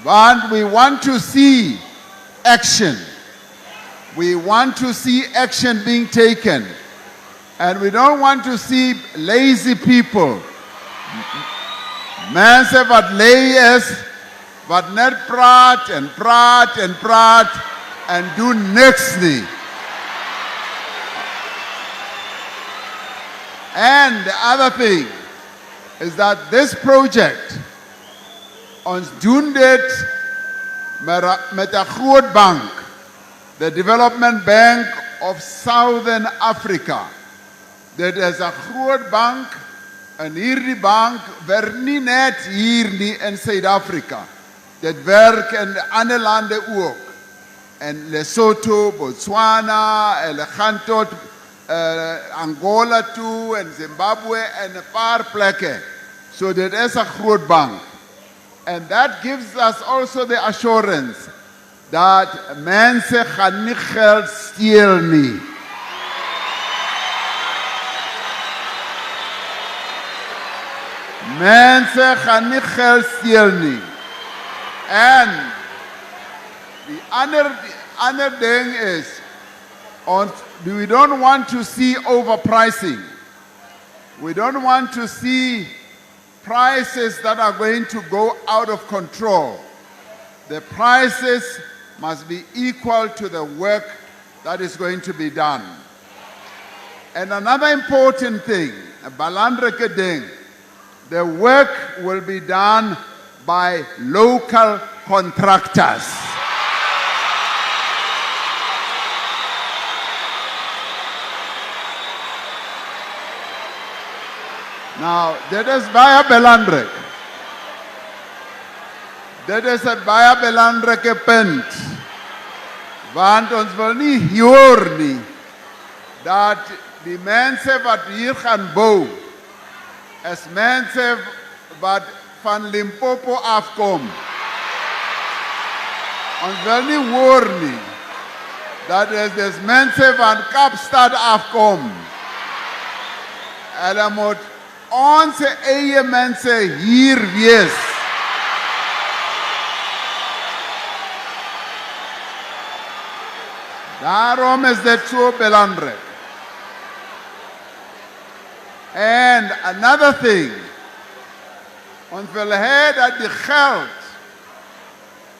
want we want to see action. We want to see action being taken. And we don't want to see lazy people. Mense wat lui is, wat net praat en praat en praat en doen niks nie. And the other thing is that this project, ons doen dit met 'n groot bank, the Development Bank of Southern Africa. Dit is 'n groot bank, en hierdie bank werk nie net hier nie in Suid-Afrika. Dit werk in ander lande ook. In Lesotho, Botswana, hulle gaan tot Angola toe en Zimbabwe en 'n paar plekke. So dit is 'n groot bank. And that gives us also the assurance dat mense gaan nie geld steel nie. Mense gaan nie geld steel nie. And the other thing is, we don't want to see overpricing. We don't want to see prices that are going to go out of control. The prices must be equal to the work that is going to be done. And another important thing, a belangrike ding, the work will be done by local contractors. Now, dit is baie belangrik. Dit is 'n baie belangrike punt. Want ons wil nie hoor nie dat die mense wat hier gaan bou is mensen wat van Limpopo afkom. Ons wil nie hoor nie dat is mensen van Kaapstad afkom. Hulle moet onze eie mense hier wees. Daarom is dit so belangrijk. And another thing, ons wil hê dat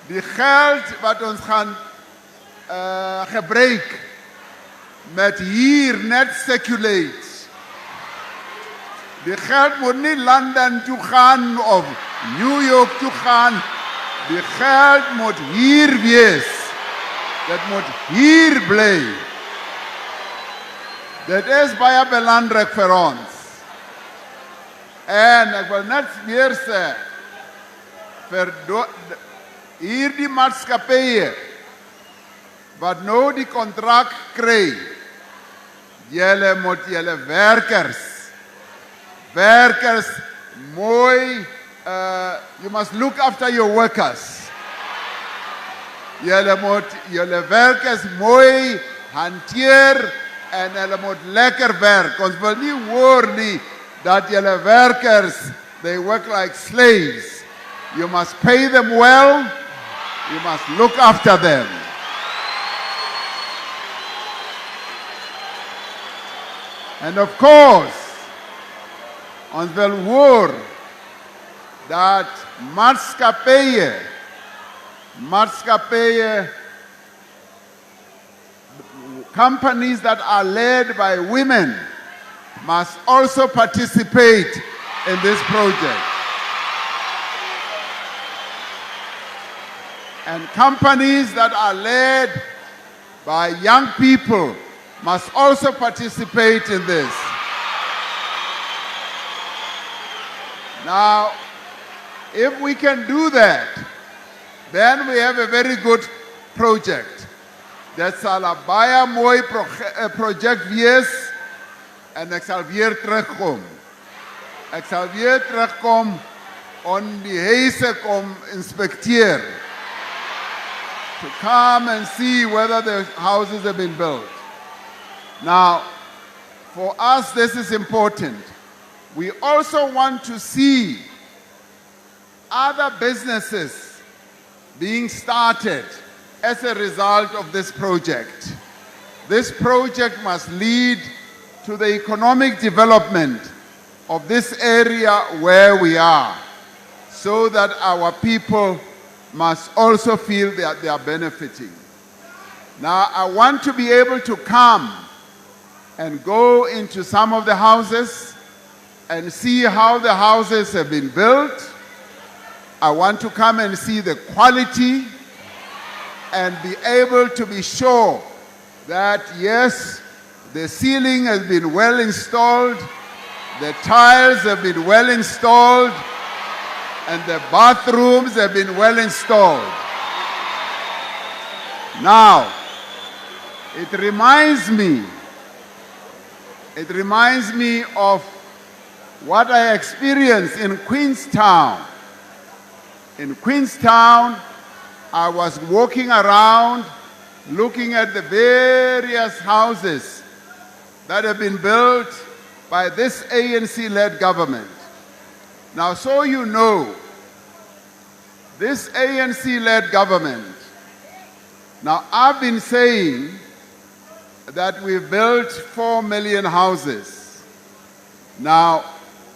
die geld wat ons gaan gebruik met hier net circulate. Die geld moet nie London toe gaan of New York toe gaan. Die geld moet hier wees. Dit moet hier bly. Dit is baie belangrik vir ons. En ek wil net weer sê, vir hierdie maatskappye wat nou die kontrak kry, julle moet julle werkers mooi, you must look after your workers. Julle moet julle werkers mooi hanteer en hulle moet lekker werk. Ons wil nie hoor nie dat julle werkers, they work like slaves. You must pay them well. You must look after them. And of course, ons wil hoor dat maatskappye, companies that are led by women must also participate in this project. And companies that are led by young people must also participate in this. Now, if we can do that, then we have a very good project. Dit sal 'n baie mooi projek wees en ek sal weer terugkom. Ek sal weer terugkom om die huise kom inspekteer. To come and see whether the houses have been built. Now, for us this is important. We also want to see other businesses being started as a result of this project. This project must lead to the economic development of this area where we are, so that our people must also feel that they are benefiting. Now, I want to be able to come and go into some of the houses and see how the houses have been built. I want to come and see the quality and be able to be sure that yes, the ceiling has been well installed, the tiles have been well installed, and the bathrooms have been well installed. Now, it reminds me of what I experienced in Queenstown. In Queenstown, I was walking around looking at the various houses that have been built by this ANC-led government. Now, so you know, this ANC-led government, now I've been saying that we've built 4 million houses. Now,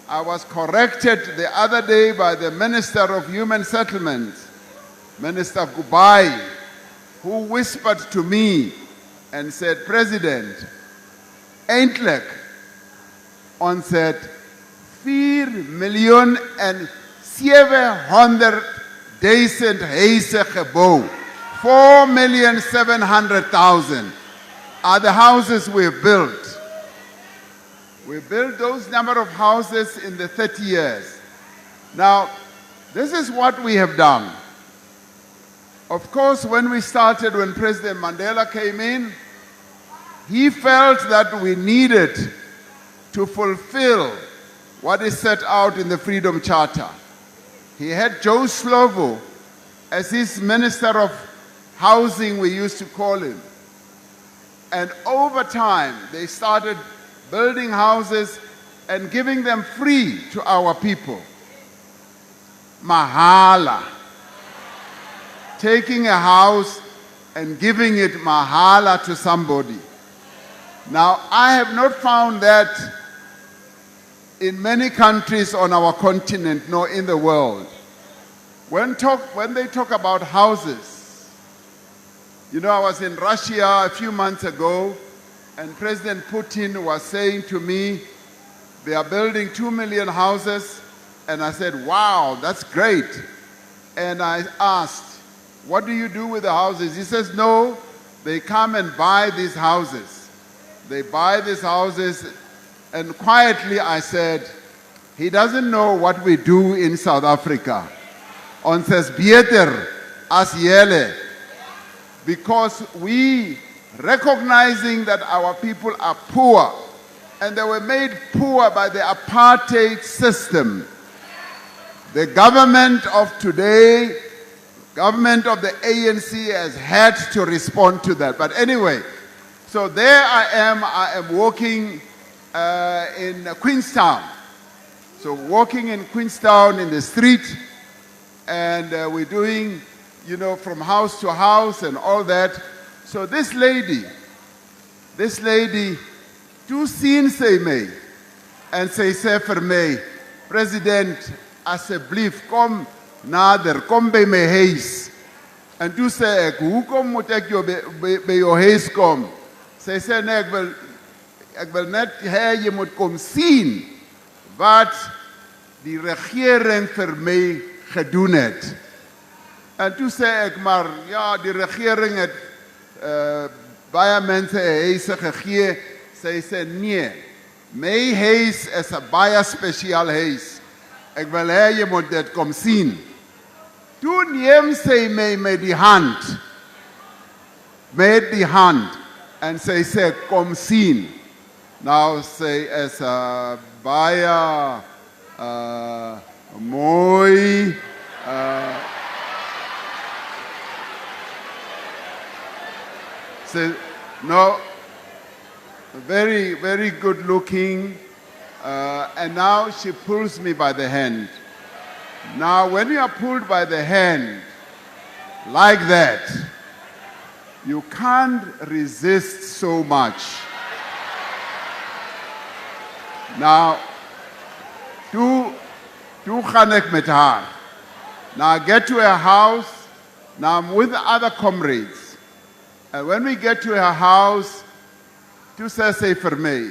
I was corrected the other day by the Minister of Human Settlement, Minister Gubai, who whispered to me and said, President, eindelijk, ons het 4,700,000 huise gebouw. 4,700,000 are the houses we've built. We built those number of houses in the 30 years. Now, this is what we have done. Of course, when we started, when President Mandela came in, he felt that we needed to fulfill what is set out in the Freedom Charter. He had Joe Slovo as his Minister of Housing, we used to call him. And over time, they started building houses and giving them free to our people. Mahala. Taking a house and giving it mahala to somebody. Now, I have not found that in many countries on our continent, nor in the world. When they talk about houses, you know, I was in Russia a few months ago, and President Putin was saying to me, they are building 2 million houses, and I said, wow, that's great. And I asked, what do you do with the houses? He says, no, they come and buy these houses. They buy these houses, and quietly I said, he doesn't know what we do in South Africa. On says, beter as yele, because we, recognizing that our people are poor, and they were made poor by the apartheid system. The government of today, government of the ANC has had to respond to that. But anyway, so there I am walking in Queenstown. So walking in Queenstown in the street, and we're doing, you know, from house to house and all that. So this lady, two scenes say me, and say for me, President, asseblief, kom nader, kom by my huis. En toe sê ek, hoekom moet ek jou by jou huis kom? Sy sê, nee, ek wil net hê jy moet kom sien wat die regering vir my gedoen het. En toe sê ek, maar ja, die regering het baie mense 'n huise gegee. Sy sê, nee, my huis is 'n baie spesiaal huis. Ek wil hê jy moet dit kom sien. Toe neem sy my met die hand, en sy sê, kom sien. Nou sy is baie mooi, sy, no, very, very good looking, and now she pulls me by the hand. Now, when you are pulled by the hand like that, you can't resist so much. Now, toe gaan ek met haar. Now I get to her house. Now I'm with other comrades. And when we get to her house, toe sê sy vir my,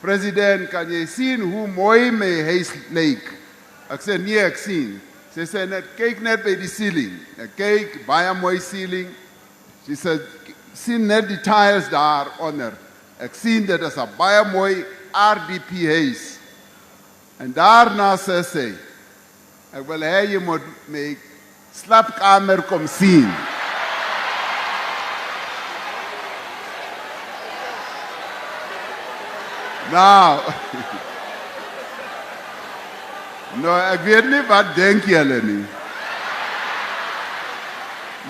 President, kan jy sien hoe mooi my huis lyk? Ek sê, nee, ek sien. Sy sê, net, kyk net by die ceiling. Ek kyk, baie mooi ceiling. Sy sê, sien net die tiles daaronder. Ek sien dit is 'n baie mooi RDP huis. En daarna sê sy, ek wil hê jy moet my slaapkamer kom sien. Nou, nou, ek weet nie wat denk julle nie.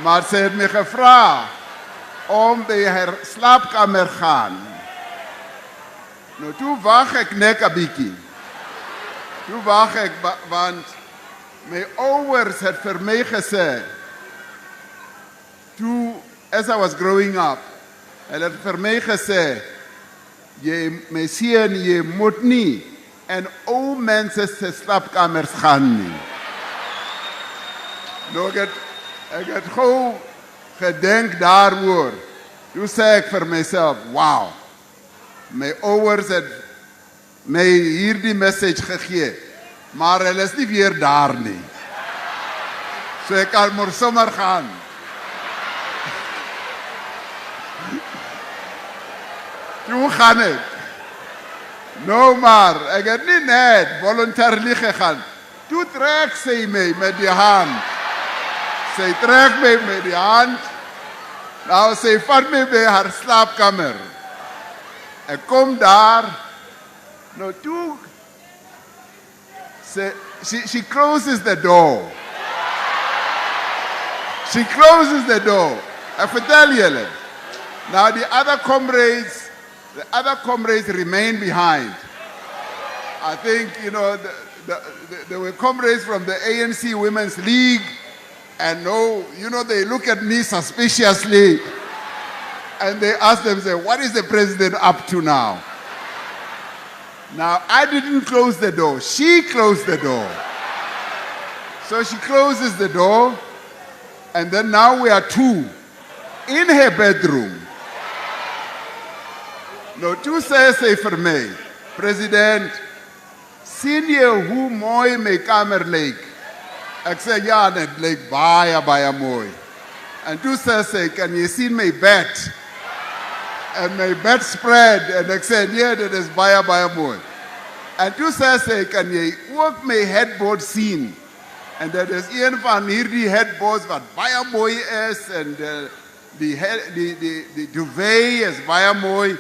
Maar sy het my gevra om by haar slaapkamer gaan. Nou, toe wag ek net 'n bietjie. Toe wag ek, want my ouers het vir my gesê, toe, as I was growing up, hulle het vir my gesê, my seun, jy moet nie en ou mense se slaapkamers gaan nie. Nou, ek het gou gedink daaroor. Toe sê ek vir myself, wow, my ouers het my hierdie message gegee, maar hulle is nie weer daar nie. So ek kan maar sommer gaan. Toe gaan ek. Nou maar, ek het nie net voluntarily gegaan. Toe trek sy my met die hand. Sy trek my met die hand. Nou sy vat my by haar slaapkamer. Ek kom daar. Nou toe she closes the door. She closes the door. I tell you. Now the other comrades remain behind. I think, you know, there were comrades from the ANC Women's League, and they look at me suspiciously, and they ask themselves, what is the president up to now? Now, I didn't close the door. She closed the door. So she closes the door, and then now we are two in her bedroom. Nou, toe sê sy vir my, President, sien jy hoe mooi my kamer lyk? Ek sê, ja, dit lyk baie, baie mooi. En toe sê sy, kan jy sien my bed? En my bedspread, en ek sê, nee, dit is baie, baie mooi. En toe sê sy, kan jy ook my headboard sien? En dit is een van hierdie headboards wat baie mooi is, en die duvet is baie mooi.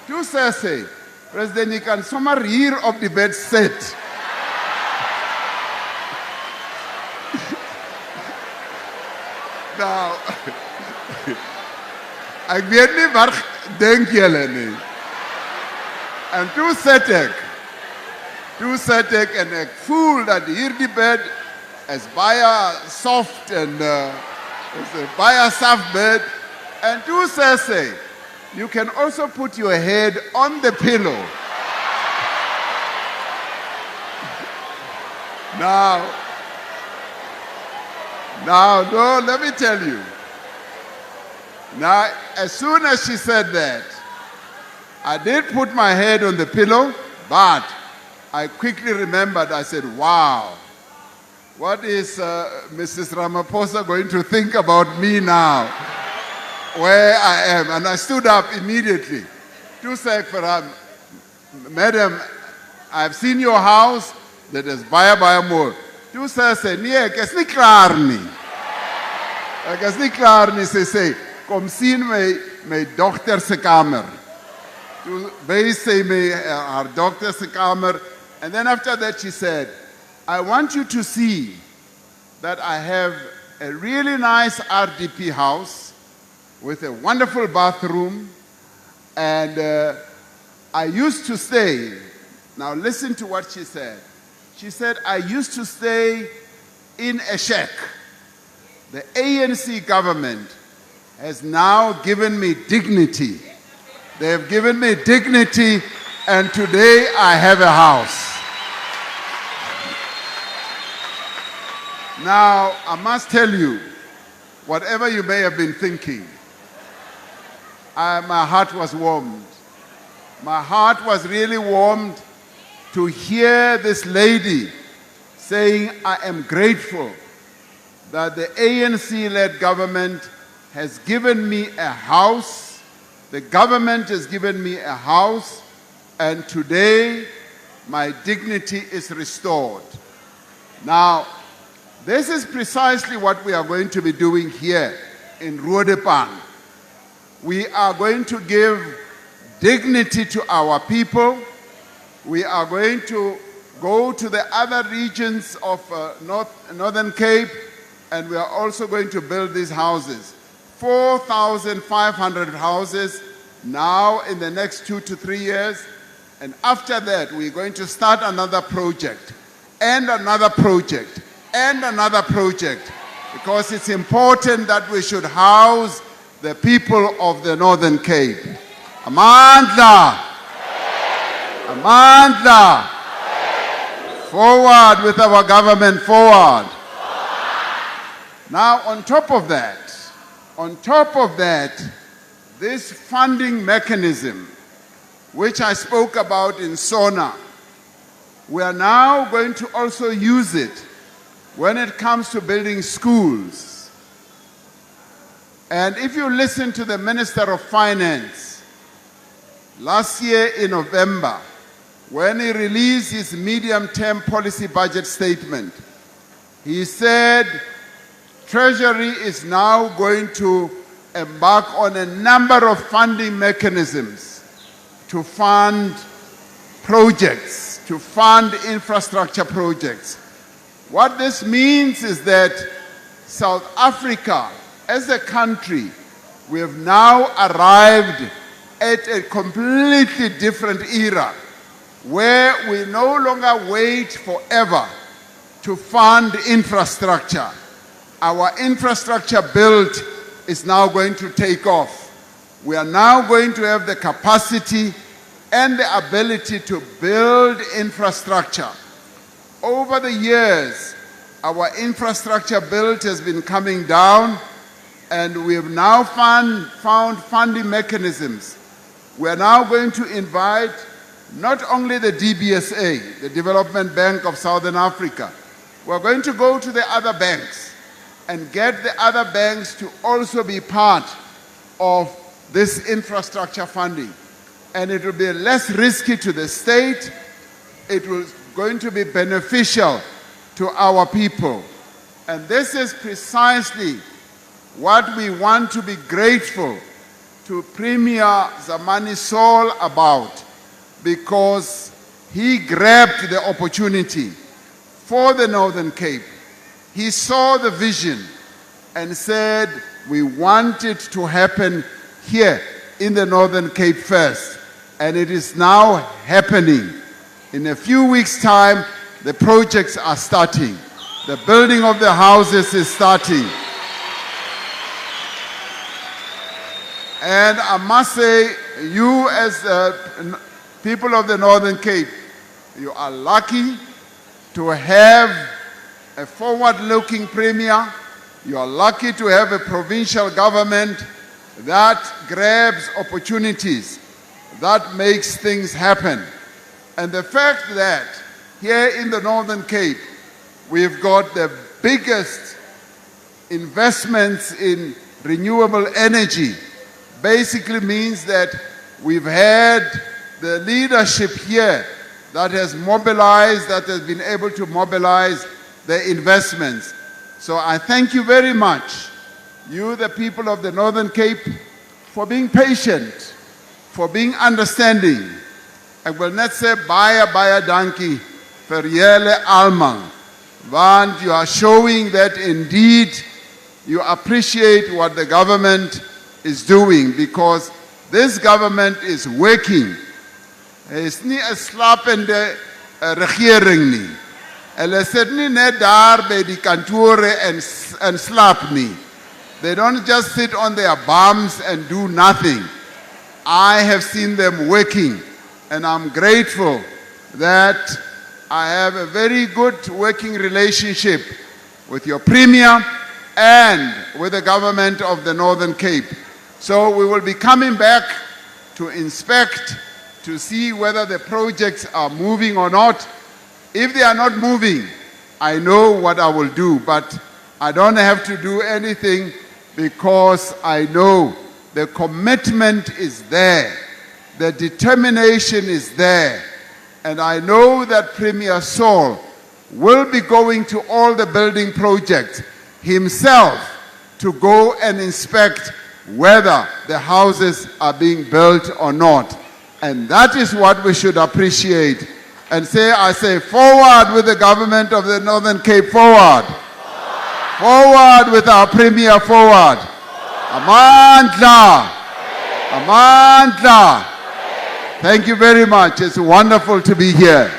Toe sê sy, President, jy kan sommer hier op die bed sit. Nou, ek weet nie waar denk julle nie. En toe sit ek en ek voel dat hierdie bed is baie soft en is 'n baie soft bed. En toe sê sy, you can also put your head on the pillow. Now, no, let me tell you. Now, as soon as she said that, I did put my head on the pillow, but I quickly remembered, I said, wow, what is Mrs. Ramaphosa going to think about me now? Where I am. And I stood up immediately. To say for her, Madam, I've seen your house, that is baie mooi. Toe sê, nee, ek is nie klaar nie. Ek is nie klaar nie, sy sê, kom sien my dogter se kamer. Toe wys sy my haar dogter se kamer, and then after that she said, I want you to see that I have a really nice RDP house with a wonderful bathroom, and I used to stay, now listen to what she said. She said, I used to stay in a shack. The ANC government has now given me dignity. They have given me dignity, and today I have a house. Now, I must tell you, whatever you may have been thinking, my heart was warmed. My heart was really warmed to hear this lady saying, I am grateful that the ANC-led government has given me a house. The government has given me a house, and today my dignity is restored. Now, this is precisely what we are going to be doing here in Roodepan. We are going to give dignity to our people. We are going to go to the other regions of Northern Cape, and we are also going to build these houses. 4,500 houses now in the next 2 to 3 years. And after that, we're going to start another project, and another project, and another project, because it's important that we should house the people of the Northern Cape. Amandla! Amandla! Forward with our government, forward. Now, on top of that, this funding mechanism, which I spoke about in SONA, we are now going to also use it when it comes to building schools. And if you listen to the Minister of Finance, last year in November, when he released his medium-term policy budget statement, he said Treasury is now going to embark on a number of funding mechanisms to fund projects to fund infrastructure projects. What this means is that South Africa, as a country, we have now arrived at a completely different era where we no longer wait forever to fund infrastructure. Our infrastructure build is now going to take off. We are now going to have the capacity and the ability to build infrastructure. Over the years, our infrastructure build has been coming down, and we have now found funding mechanisms. We are now going to invite not only the DBSA, the Development Bank of Southern Africa, we're going to go to the other banks and get the other banks to also be part of this infrastructure funding. And it will be less risky to the state. It was going to be beneficial to our people. And this is precisely what we want to be grateful to Premier Zamani Sol about, because he grabbed the opportunity for the Northern Cape. He saw the vision and said, we want it to happen here in the Northern Cape first. And it is now happening. In a few weeks' time, the projects are starting. The building of the houses is starting. And I must say, you as people of the Northern Cape, you are lucky to have a forward-looking premier. You are lucky to have a provincial government that grabs opportunities, that makes things happen. And the fact that here in the Northern Cape, we've got the biggest investments in renewable energy basically means that we've had the leadership here that has mobilized, that has been able to mobilize the investments. So I thank you very much, you the people of the Northern Cape, for being patient, for being understanding. Ek wil net sê baie dankie vir julle almal, want you are showing that indeed you appreciate what the government is doing, because this government is working. It's nie 'n slapende regering nie. Hulle sit nie net daar by die kantore en slaap nie. They don't just sit on their bums and do nothing. I have seen them working, and I'm grateful that I have a very good working relationship with your Premier and with the government of the Northern Cape. So we will be coming back to inspect, to see whether the projects are moving or not. If they are not moving, I know what I will do, but I don't have to do anything because I know the commitment is there, the determination is there, and I know that Premier Sol will be going to all the building projects himself to go and inspect whether the houses are being built or not. And that is what we should appreciate. And I say, forward with the government of the Northern Cape, forward. Forward with our Premier, forward. Amandla. Amandla. Thank you very much. It's wonderful to be here.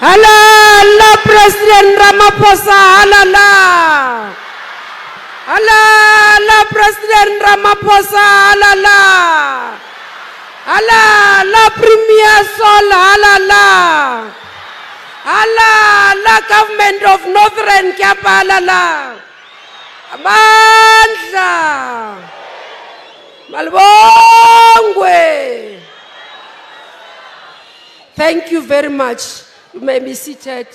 Halala, President Ramaphosa, halala. Halala, President Ramaphosa, halala. Halala, Premier Sol, halala. Halala, Government of Northern Cape, halala. Amandla. Malibongwe. Thank you very much. You may be seated.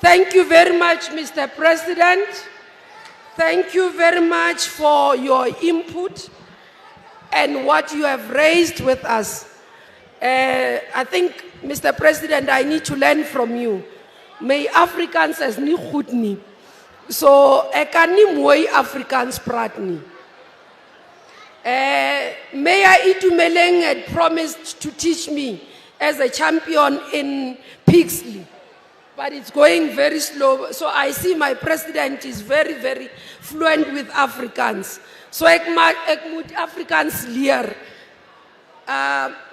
Thank you very much, Mr. President. Thank you very much for your input and what you have raised with us. I think, Mr. President, I need to learn from you. May Africans as ni goed nie. So ek kan nie mooi Afrikaans praat nie. Mayor Itumeleng had promised to teach me as a champion in Pixley, but it's going very slow. So I see my president is very, very fluent with Afrikaans. So ek moet Afrikaans leer.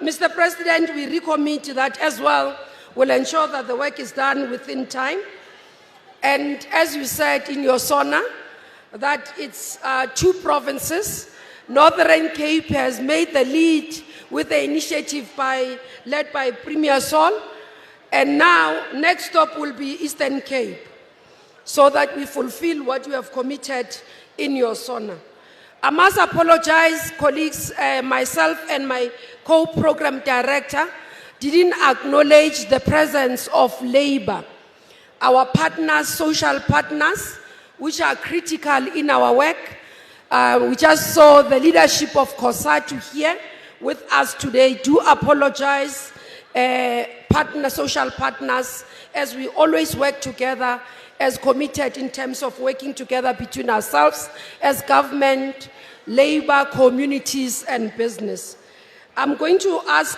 Mr. President, we recommit that as well. We'll ensure that the work is done within time. And as you said in your SONA, that it's 2 provinces. Northern Cape has made the lead with the initiative led by Premier Sol. And now, next stop will be Eastern Cape, so that we fulfill what you have committed in your SONA. I must apologize, colleagues, myself and my co-program director didn't acknowledge the presence of labor, our partners, social partners, which are critical in our work. We just saw the leadership of COSATU here with us today. Do apologize, social partners, as we always work together, as committed in terms of working together between ourselves as government, labor, communities, and business. I'm going to ask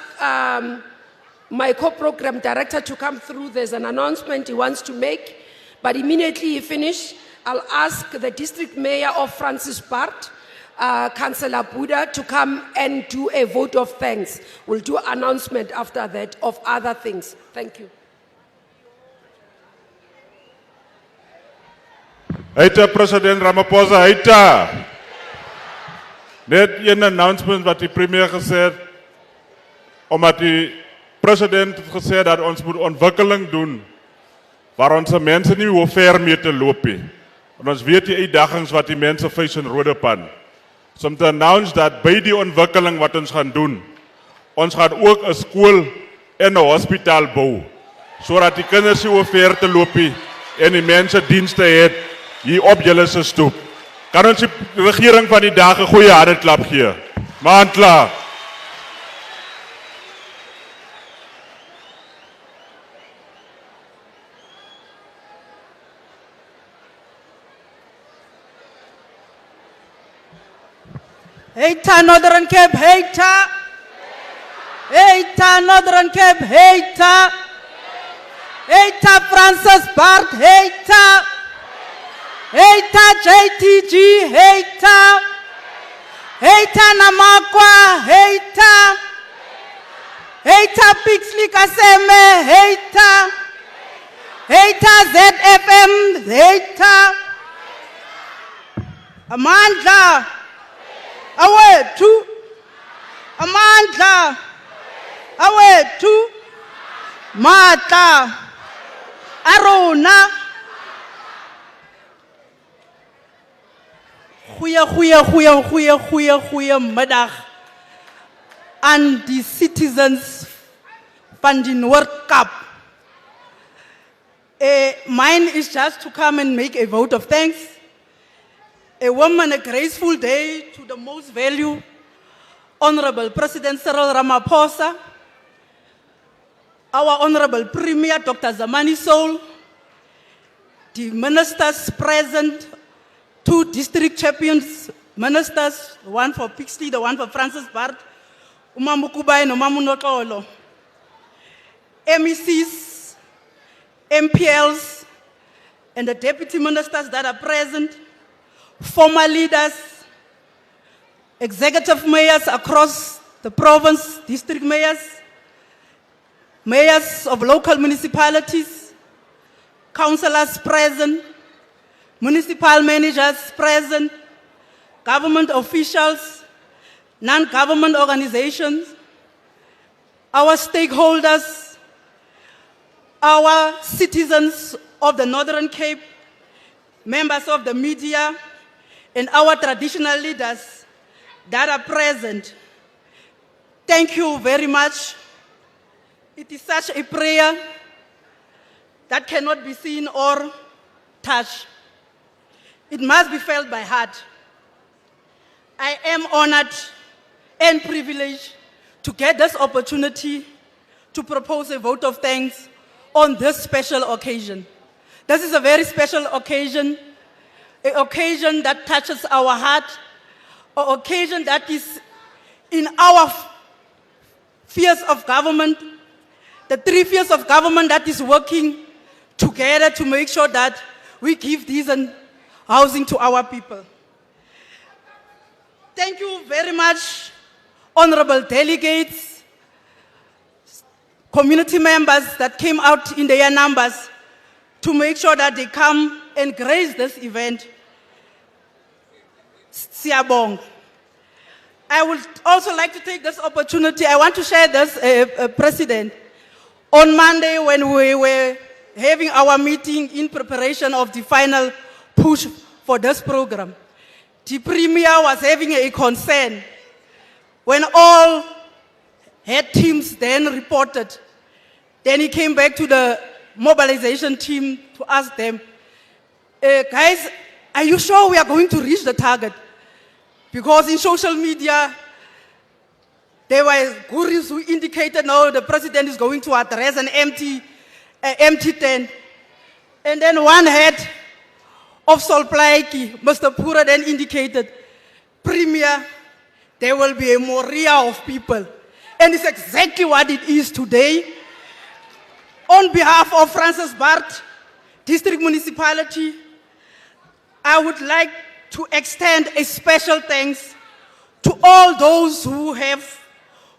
my co-program director to come through. There's an announcement he wants to make, but immediately he finishes, I'll ask the district mayor of Francis Bart, Councillor Buddha, to come and do a vote of thanks. We'll do an announcement after that of other things. Thank you. Heita President Ramaphosa, heita. Net een announcement wat die premier gesê het, omdat die president het gesê dat ons moet ontwikkeling doen, waar onze mense nie hoe ver mee te loop nie. En ons weet die uitdagings wat die mense face in Roodepan. So om te announce dat by die ontwikkeling wat ons gaan doen, ons gaan ook 'n skool en 'n hospitaal bou, sodat die kinders nie hoe ver te loop nie en die mense dienste het hier op julle se stoep. Kan ons die regering van die dag 'n goeie handeklap gee? Maand klaar. Heita Northern Cape, heita. Heita Northern Cape, heita. Heita Francis Bart, heita. Heita JTG, heita. Heita Namakwa, heita. Heita Pixley Kaseme, heita. Heita ZFM, heita. Amandla. Awethu. Amandla. Awethu. Matla. Arona. Goeie middag aan die citizens van die Noord-Kaap. Mine is just to come and make a vote of thanks. A warm and a graceful day to the most valued Honorable President Cyril Ramaphosa, our Honorable Premier Dr. Zamani Soul, the ministers present, 2 district champions ministers, one for Pixley, the one for Francis Bart, Umamukubai and Umamunotolo, MECs, MPLs, and the deputy ministers that are present, former leaders, executive mayors across the province, district mayors, mayors of local municipalities, councillors present, municipal managers present, government officials, non-government organizations, our stakeholders, our citizens of the Northern Cape, members of the media, and our traditional leaders that are present. Thank you very much. It is such a prayer that cannot be seen or touched. It must be felt by heart. I am honored and privileged to get this opportunity to propose a vote of thanks on this special occasion. This is a very special occasion an occasion that touches our heart, an occasion that is in our spheres of government, the 3 spheres of government that is working together to make sure that we give decent housing to our people. Thank you very much, honorable delegates, community members that came out in their numbers to make sure that they come and grace this event. Siyabonga. I would also like to take this opportunity. I want to share this, President. On Monday, when we were having our meeting in preparation of the final push for this program, the Premier was having a concern when all head teams then reported. Then he came back to the mobilization team to ask them, guys, are you sure we are going to reach the target? Because in social media, there were gurus who indicated, no, the president is going to address an empty tent. And then one head of Solplaiki, Mr. Pura, then indicated, Premier, there will be a moria of people. And it's exactly what it is today. On behalf of Francis Bart District Municipality, I would like to extend a special thanks to all those who have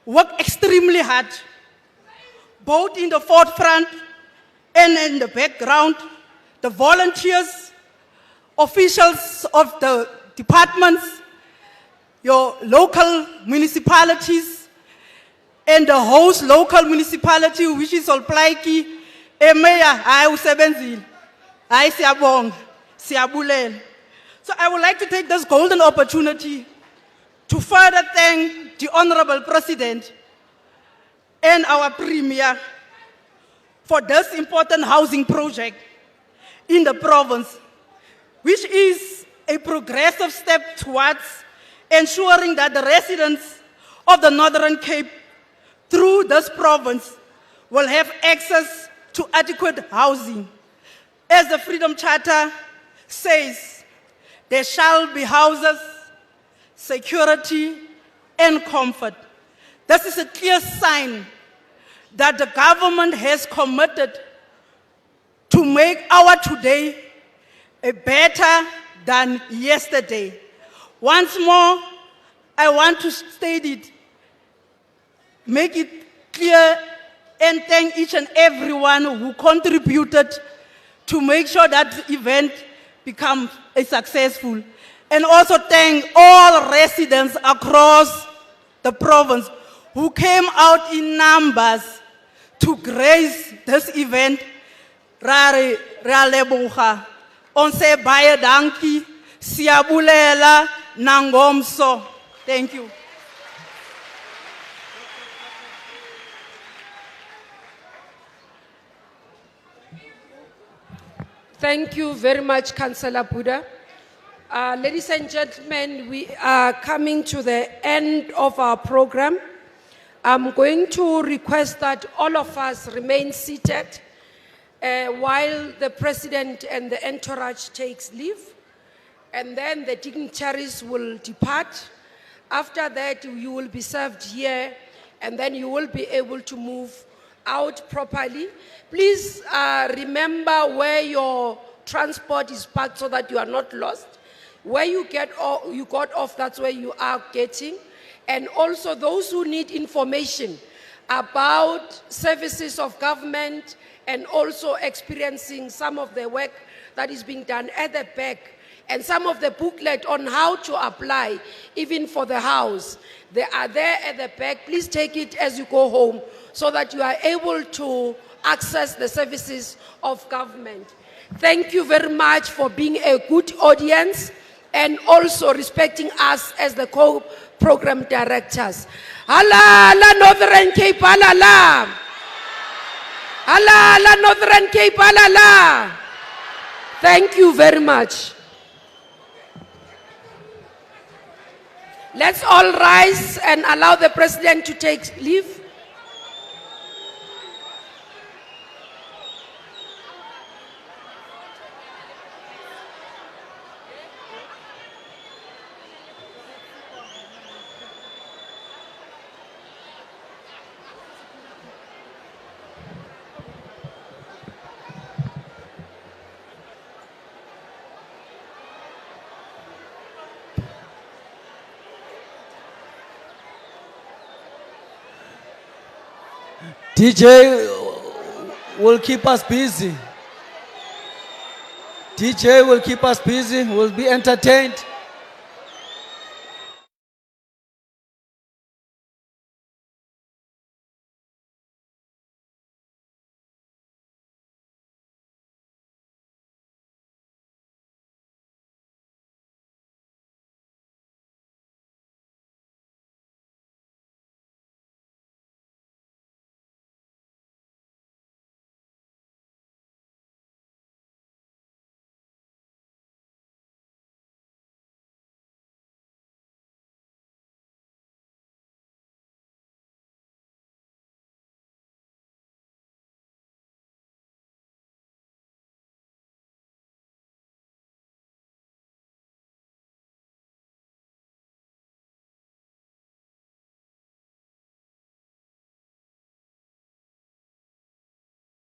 worked extremely hard, both in the forefront and in the background, the volunteers, officials of the departments, your local municipalities, and the host local municipality, which is Solplaiki, Mayor, usebenzile. Hayi siyabonga, siyabulela. So I would like to take this golden opportunity to further thank the Honorable President and our Premier for this important housing project in the province, which is a progressive step towards ensuring that the residents of the Northern Cape through this province will have access to adequate housing. As the Freedom Charter says, there shall be houses, security, and comfort. This is a clear sign that the government has committed to make our today a better than yesterday. Once more, I want to state it, make it clear, and thank each and everyone who contributed to make sure that the event becomes successful. And also thank all residents across the province who came out in numbers to grace this event. Ra leboga. Onse baie dankie, siyabulela nangomso. Thank you. Thank you very much, Councillor Buddha. Ladies and gentlemen, we are coming to the end of our program. I'm going to request that all of us remain seated while the President and the entourage takes leave, and then the dignitaries will depart. After that, you will be served here, and then you will be able to move out properly. Please remember where your transport is parked so that you are not lost. Where you got off, that's where you are getting. And also those who need information about services of government and also experiencing some of the work that is being done at the back and some of the booklet on how to apply even for the house. They are there at the back. Please take it as you go home so that you are able to access the services of government. Thank you very much for being a good audience and also respecting us as the co-program directors. Halala Northern Cape, halala. Halala Northern Cape, halala. Thank you very much. Let's all rise and allow the President to take leave. DJ will keep us busy. DJ will keep us busy. We'll be entertained.